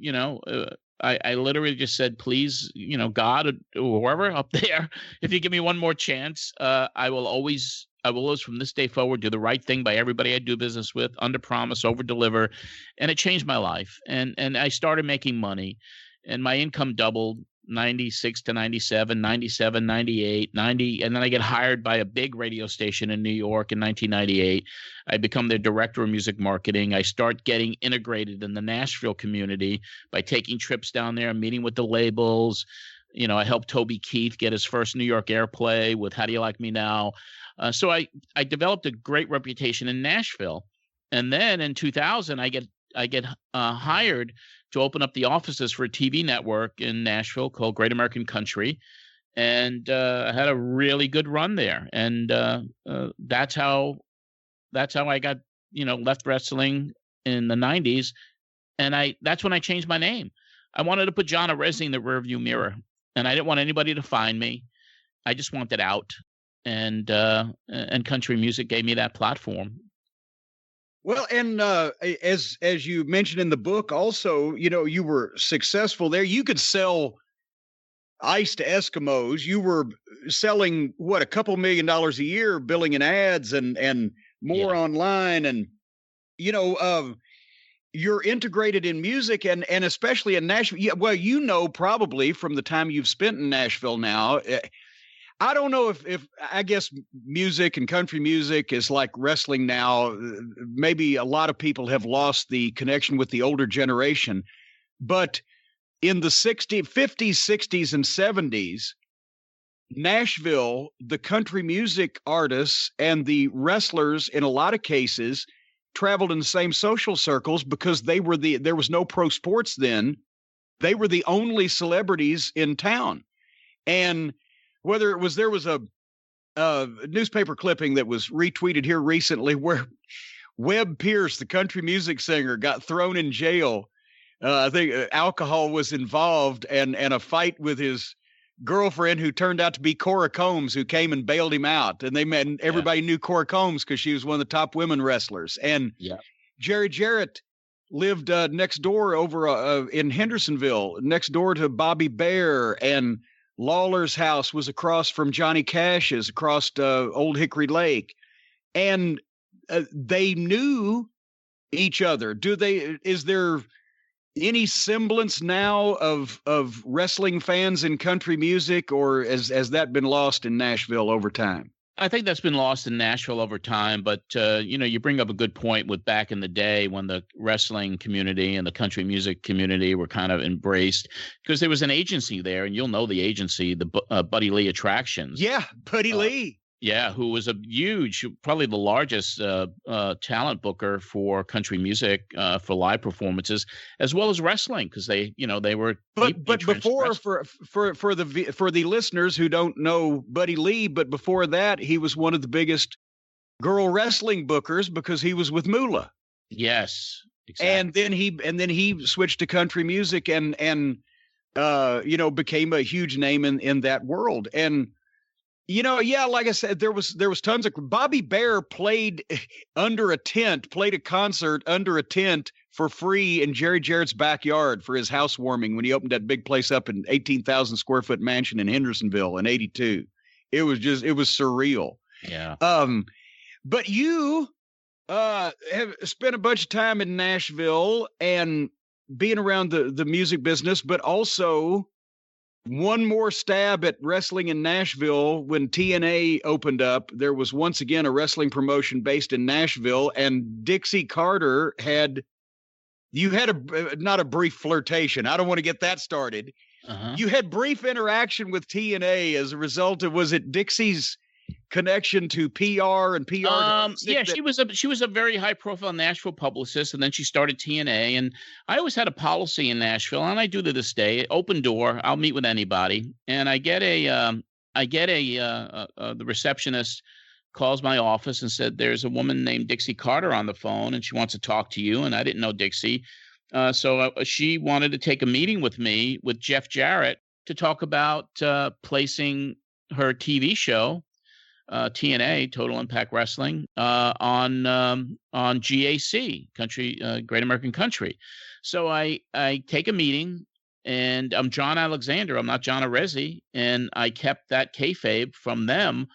I literally just said, please, God or whoever up there, if you give me one more chance, I will always from this day forward do the right thing by everybody I do business with, under promise, over deliver. And it changed my life. And I started making money, and my income doubled. 96 to 97, 97, 98, 90. And then I get hired by a big radio station in New York in 1998. I become their director of music marketing. I start getting integrated in the Nashville community by taking trips down there, meeting with the labels. I helped Toby Keith get his first New York airplay with How Do You Like Me Now? So I developed a great reputation in Nashville. And then in 2000, I get hired to open up the offices for a TV network in Nashville called Great American Country. And I had a really good run there. And that's how I got, left wrestling in the 90s. And that's when I changed my name. I wanted to put John Arezzi in the rearview mirror, and I didn't want anybody to find me. I just wanted out. And country music gave me that platform. Well, and as you mentioned in the book, also, you were successful there. You could sell ice to Eskimos. You were selling a couple $1 million a year, billing in ads and more online, and you're integrated in music and especially in Nashville. Yeah, well, probably from the time you've spent in Nashville now. I don't know if I guess music and country music is like wrestling now. Maybe a lot of people have lost the connection with the older generation. But in the 50s, 60s, and 70s, Nashville, the country music artists and the wrestlers, in a lot of cases, traveled in the same social circles because there was no pro sports then. They were the only celebrities in town. And there was a newspaper clipping that was retweeted here recently where Webb Pierce, the country music singer, got thrown in jail. I think alcohol was involved and a fight with his girlfriend, who turned out to be Cora Combs, who came and bailed him out. And everybody knew Cora Combs because she was one of the top women wrestlers. And Jerry Jarrett lived next door over in Hendersonville, next door to Bobby Bear, and Lawler's house was across from Johnny Cash's, across Old Hickory Lake, and they knew each other. Is there any semblance now of wrestling fans in country music, or has that been lost in Nashville over time? I think that's been lost in Nashville over time, but you bring up a good point with back in the day when the wrestling community and the country music community were kind of embraced, because there was an agency there, and you'll know the agency, the Buddy Lee Attractions. Yeah, Buddy Lee. Yeah, who was a huge, probably the largest talent booker for country music for live performances, as well as wrestling, because they were. But before, for the listeners who don't know Buddy Lee, but before that, he was one of the biggest girl wrestling bookers because he was with Moolah. Yes, exactly. And then he switched to country music and became a huge name in that world. And like I said, there was tons of Bobby Bear played a concert under a tent for free in Jerry Jarrett's backyard for his housewarming when he opened that big place up in 18,000 square foot mansion in Hendersonville in 82. It was surreal. Yeah. But you have spent a bunch of time in Nashville and being around the music business, but also one more stab at wrestling in Nashville. When TNA opened up, there was once again a wrestling promotion based in Nashville, and Dixie Carter had not a brief flirtation. I don't want to get that started. You had brief interaction with TNA as a result of, was it Dixie's connection to PR and PR? She was a very high profile Nashville publicist, and then she started TNA. And I always had a policy in Nashville, and I do to this day: open door. I'll meet with anybody. And I get the receptionist calls my office and said, "There's a woman named Dixie Carter on the phone, and she wants to talk to you." And I didn't know Dixie, so she wanted to take a meeting with me with Jeff Jarrett to talk about placing her TV show, TNA, Total Impact Wrestling, on GAC, Country, Great American Country. So I take a meeting, and I'm John Alexander. I'm not John Arezzi, and I kept that kayfabe from them.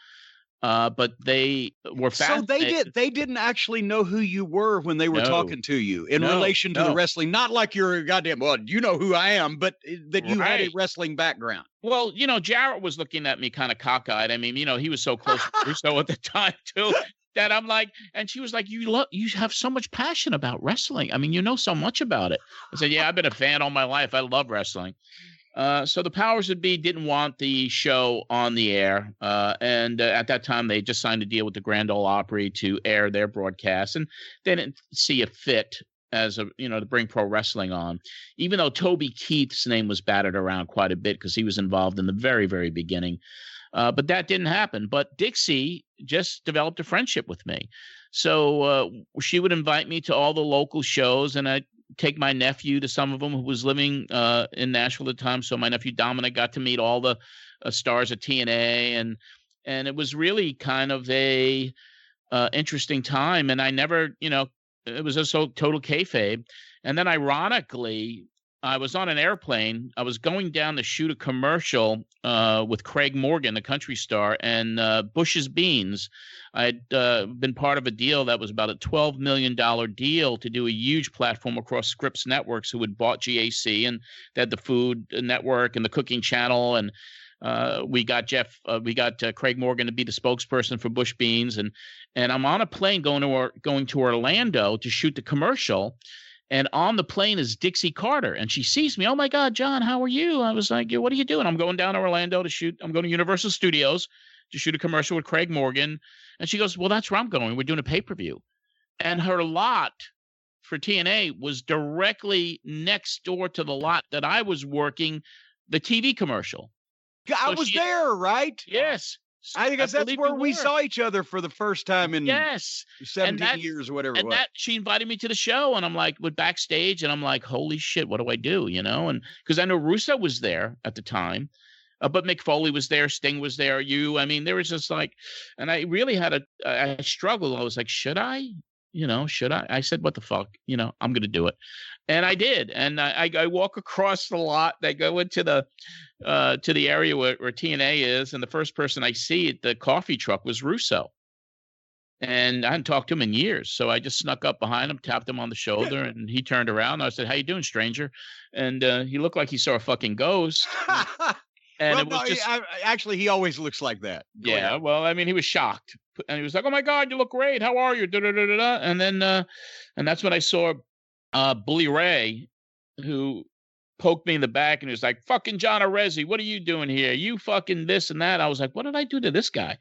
But they were fascinated. So they didn't actually know who you were when they were talking to you in relation to the wrestling. Not like you're a goddamn, well, you know who I am, but that you had a wrestling background. Well, Jarrett was looking at me kind of cockeyed. I mean, he was so close to Russo at the time too, that I'm like, and she was like, you have so much passion about wrestling. I mean, you know so much about it. I said, yeah, I've been a fan all my life. I love wrestling. So the powers that be didn't want the show on the air. And at that time, they just signed a deal with the Grand Ole Opry to air their broadcast. And they didn't see a fit as to bring pro wrestling on, even though Toby Keith's name was battered around quite a bit because he was involved in the very, very beginning. But that didn't happen. But Dixie just developed a friendship with me. So she would invite me to all the local shows, and I'd take my nephew to some of them who was living in Nashville at the time. So my nephew Dominic got to meet all the stars at TNA, and it was really kind of a interesting time. And I never, it was just so total kayfabe. And then ironically, I was on an airplane. I was going down to shoot a commercial with Craig Morgan, the country star, and Bush's Beans. I'd been part of a deal that was about a $12 million deal to do a huge platform across Scripps Networks, who had bought GAC, and they had the Food Network and the Cooking Channel. And we got Craig Morgan to be the spokesperson for Bush Beans. And I'm on a plane going to Orlando to shoot the commercial. And on the plane is Dixie Carter, and she sees me. Oh my God, John, how are you? I was like, what are you doing? I'm going down to Orlando to shoot. I'm going to Universal Studios to shoot a commercial with Craig Morgan. And she goes, well, that's where I'm going. We're doing a pay-per-view. And her lot for TNA was directly next door to the lot that I was working the TV commercial. I was there, right? Yes. I guess that's where we saw each other for the first time in 17 years or whatever it was. And she invited me to the show, and I'm like, went backstage, and I'm like, holy shit, what do I do? And because I know Russo was there at the time, but Mick Foley was there, Sting was there, there was just like, and I really had a struggle. I was like, should I? Should I? I said, what the fuck? I'm going to do it. And I did. And I walk across the lot. They go into the area where TNA is. And the first person I see at the coffee truck was Russo. And I hadn't talked to him in years. So I just snuck up behind him, tapped him on the shoulder, and he turned around. I said, how you doing, stranger? And he looked like he saw a fucking ghost. And actually, he always looks like that. Yeah. Well, I mean, he was shocked. And he was like, oh my God, you look great. How are you? Da, da, da, da, da. And then, and that's when I saw Bully Ray, who poked me in the back, and he was like, fucking John Arezzi, what are you doing here? You fucking this and that. I was like, what did I do to this guy?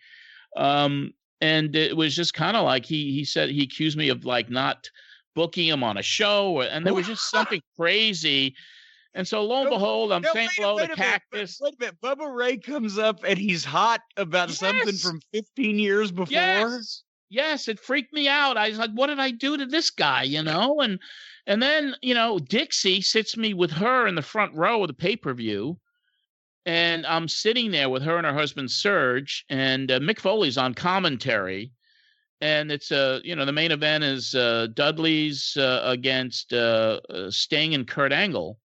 And it was just kind of like, he said, he accused me of like not booking him on a show, and there was just something crazy. And so lo and behold, I'm saying hello to Cactus. Wait a minute. Bubba Ray comes up and he's hot about something from 15 years before. Yes, it freaked me out. I was like, what did I do to this guy? And then, Dixie sits me with her in the front row of the pay-per-view. And I'm sitting there with her and her husband, Serge, and Mick Foley's on commentary. And it's, the main event is Dudley's against Sting and Kurt Angle.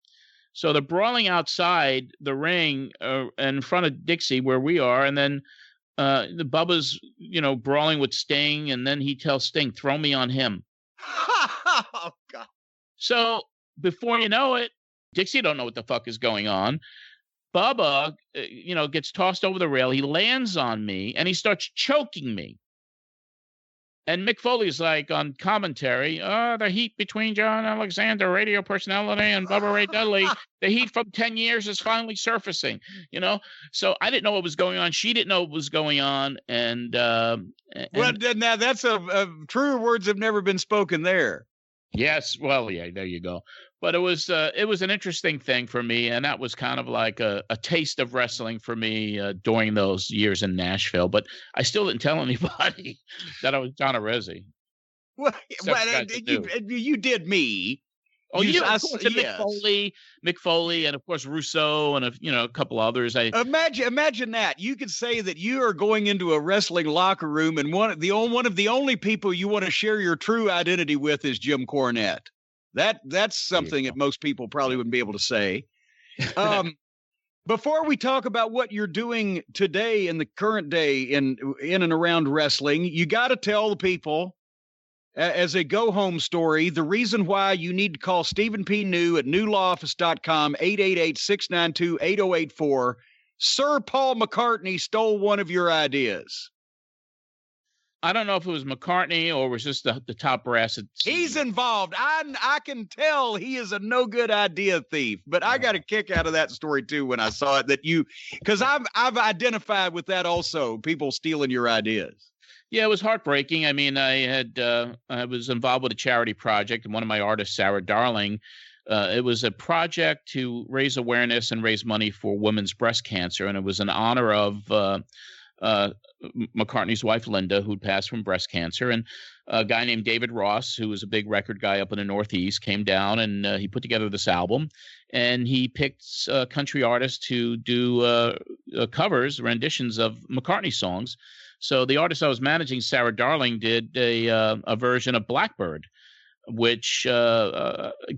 So they're brawling outside the ring in front of Dixie where we are. And then the Bubba's, brawling with Sting. And then he tells Sting, throw me on him. Oh, God. So before you know it, Dixie don't know what the fuck is going on. Bubba, gets tossed over the rail. He lands on me and he starts choking me. And Mick Foley's like on commentary, the heat between John Alexander, radio personality, and Bubba Ray Dudley, the heat from 10 years is finally surfacing, you know? So I didn't know what was going on. She didn't know what was going on. And well, now that's truer words have never been spoken there. Yes. Well, yeah, there you go. But it was an interesting thing for me. And that was kind of like a taste of wrestling for me during those years in Nashville. But I still didn't tell anybody that I was John Arezzi. Well, you did me. Oh, of course, yes. Mick Foley, and of course Rousseau, and a couple others. Imagine that you could say that you are going into a wrestling locker room, and one of the only people you want to share your true identity with is Jim Cornette. That's something that most people probably wouldn't be able to say. Before we talk about what you're doing today in the current day in and around wrestling, you got to tell the people, as a go-home story, the reason why you need to call Stephen P. New at newlawoffice.com, 888-692-8084. Sir Paul McCartney stole one of your ideas. I don't know if it was McCartney or it was just the top brass. He's involved. I can tell he is a no good idea thief, but I got a kick out of that story too when I saw it, because I've identified with that also, people stealing your ideas. Yeah, it was heartbreaking. I mean, I was involved with a charity project, and one of my artists, Sarah Darling, it was a project to raise awareness and raise money for women's breast cancer, and it was in honor of McCartney's wife, Linda, who'd passed from breast cancer, and a guy named David Ross, who was a big record guy up in the Northeast, came down, and he put together this album, and he picked country artists to do covers, renditions of McCartney songs. So the artist I was managing, Sarah Darling, did a version of Blackbird, which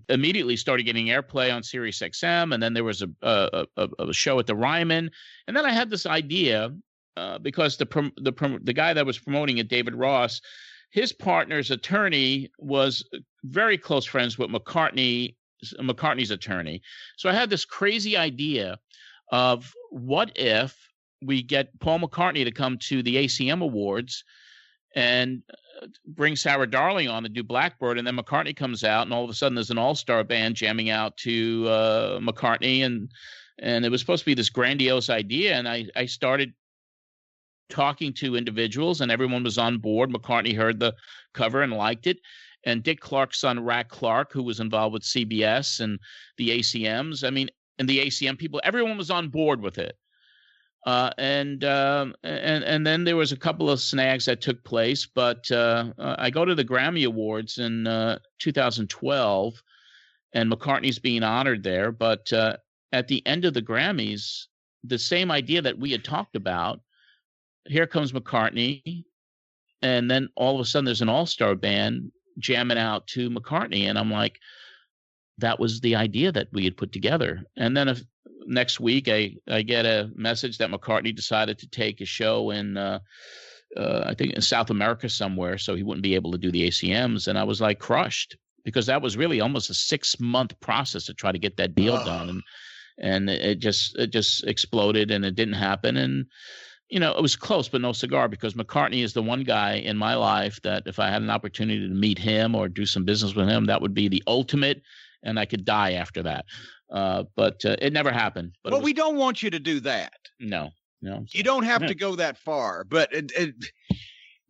immediately started getting airplay on Sirius XM, and then there was a show at the Ryman, and then I had this idea because the guy that was promoting it, David Ross, his partner's attorney was very close friends with McCartney's attorney. So I had this crazy idea of what if we get Paul McCartney to come to the ACM Awards and bring Sarah Darling on to do Blackbird, and then McCartney comes out, and all of a sudden there's an all-star band jamming out to McCartney, and it was supposed to be this grandiose idea, and I started talking to individuals, and everyone was on board. McCartney heard the cover and liked it, and Dick Clark's son, Rack Clark, who was involved with CBS and the ACMs, and the ACM people, everyone was on board with it. And then there was a couple of snags that took place, but I go to the Grammy Awards in 2012, and McCartney's being honored there. But at the end of the Grammys, the same idea that we had talked about, here comes McCartney, and then all of a sudden there's an all-star band jamming out to McCartney, and I'm like, that was the idea that we had put together. And then next week, I get a message that McCartney decided to take a show in, I think, in South America somewhere, so he wouldn't be able to do the ACMs. And I was like crushed, because that was really almost a 6-month process to try to get that deal done. And it just exploded, and it didn't happen. And, it was close, but no cigar, because McCartney is the one guy in my life that if I had an opportunity to meet him or do some business with him, that would be the ultimate, and I could die after that. But it never happened. But we don't want you to do that. No. You don't have to go that far. But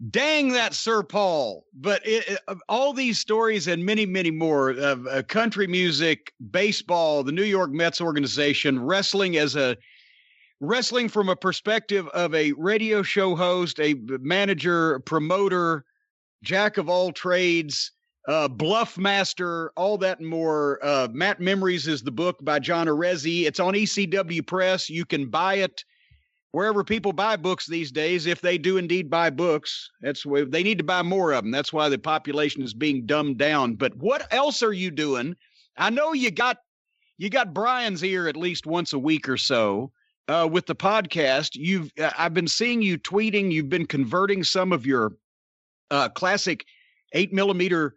dang that Sir Paul. But all these stories and many, many more of country music, baseball, the New York Mets organization, wrestling from a perspective of a radio show host, a manager, promoter, jack of all trades, Bluff Master, all that and more. Matt Memories is the book by John Arezzi. It's on ECW Press. You can buy it wherever people buy books these days, if they do indeed buy books. They need to buy more of them. That's why the population is being dumbed down. But what else are you doing? I know you got Brian's ear at least once a week or so with the podcast. I've been seeing you tweeting. You've been converting some of your classic 8mm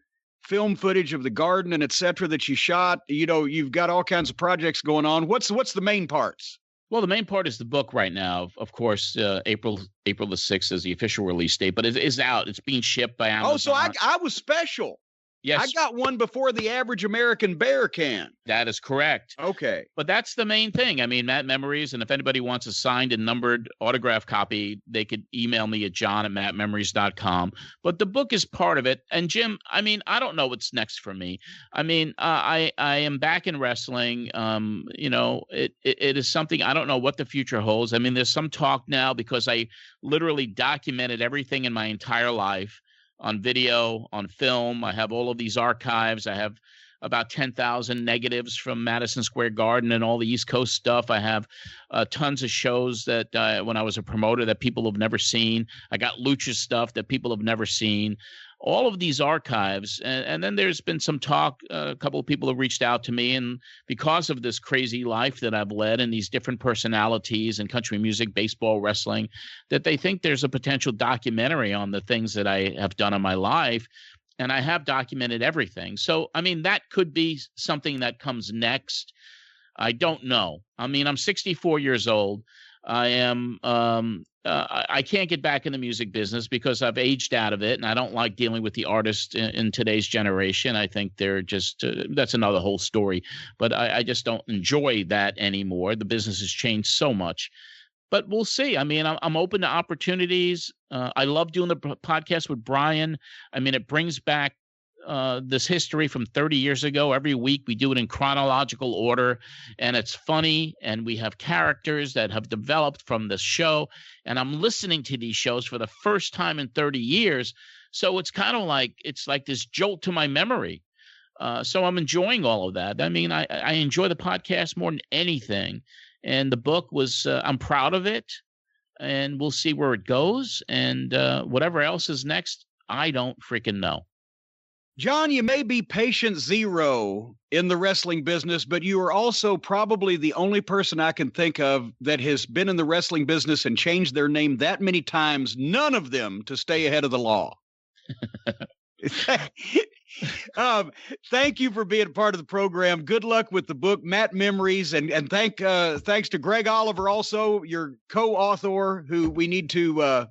film footage of the garden and et cetera that you shot. You've got all kinds of projects going on. What's the main parts? Well, the main part is the book right now. Of course, April the 6th is the official release date, but it is out. It's being shipped by Amazon. Oh, so I was special. Yes. I got one before the average American bear can. That is correct. Okay. But that's the main thing. I mean, Matt Memories, and if anybody wants a signed and numbered autograph copy, they could email me at john@mattmemories.com. But the book is part of it. And Jim, I mean, I don't know what's next for me. I mean, I am back in wrestling. It is something, I don't know what the future holds. I mean, there's some talk now because I literally documented everything in my entire life. On video, on film. I have all of these archives. I have about 10,000 negatives from Madison Square Garden and all the East Coast stuff. I have tons of shows that when I was a promoter that people have never seen. I got lucha stuff that people have never seen. All of these archives. And then there's been some talk. A couple of people have reached out to me. And because of this crazy life that I've led and these different personalities in country music, baseball, wrestling, that they think there's a potential documentary on the things that I have done in my life. And I have documented everything. So, I mean, that could be something that comes next. I don't know. I mean, I'm 64 years old. I am I can't get back in the music business because I've aged out of it, and I don't like dealing with the artists in today's generation. I think they're just that's another whole story, but I just don't enjoy that anymore. The business has changed so much. But we'll see. I mean, I'm open to opportunities. I love doing the podcast with Brian. I mean, it brings back this history from 30 years ago. Every week we do it in chronological order, and it's funny, and we have characters that have developed from this show, and I'm listening to these shows for the first time in 30 years. So it's kind of like, it's like this jolt to my memory. So I'm enjoying all of that. I mean, I enjoy the podcast more than anything. And the book was, I'm proud of it, and we'll see where it goes. And whatever else is next, I don't freaking know. John, you may be patient zero in the wrestling business, but you are also probably the only person I can think of that has been in the wrestling business and changed their name that many times, none of them to stay ahead of the law. Thank you for being a part of the program. Good luck with the book, Matt Memories, and thanks to Greg Oliver, also your co-author, who we need to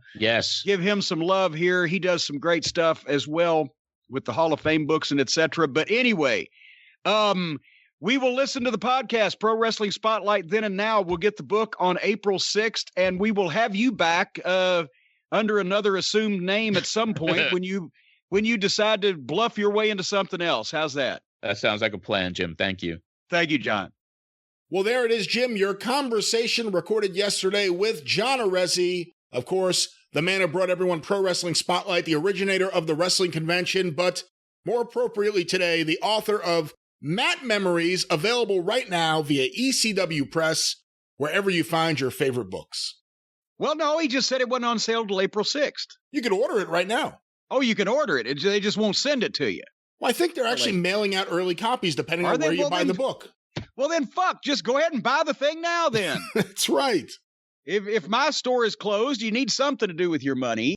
give him some love here. He does some great stuff as well with the Hall of Fame books and etc. But anyway, we will listen to the podcast, Pro Wrestling Spotlight Then and Now. We'll get the book on April 6th, and we will have you back under another assumed name at some point when you decide to bluff your way into something else. How's that? That sounds like a plan, Jim. Thank you. Thank you, John. Well, there it is, Jim. Your conversation recorded yesterday with John Arezzi, of course, the man who brought everyone Pro Wrestling Spotlight, the originator of the wrestling convention, but more appropriately today, the author of Matt Memories, available right now via ECW Press, wherever you find your favorite books. Well, no, he just said it wasn't on sale till April 6th. You can order it right now. Oh, you can order it. They just won't send it to you. Well, I think they're actually mailing out early copies depending on where you buy the book. Well, then fuck. Just go ahead and buy the thing now then. That's right. If my store is closed, you need something to do with your money.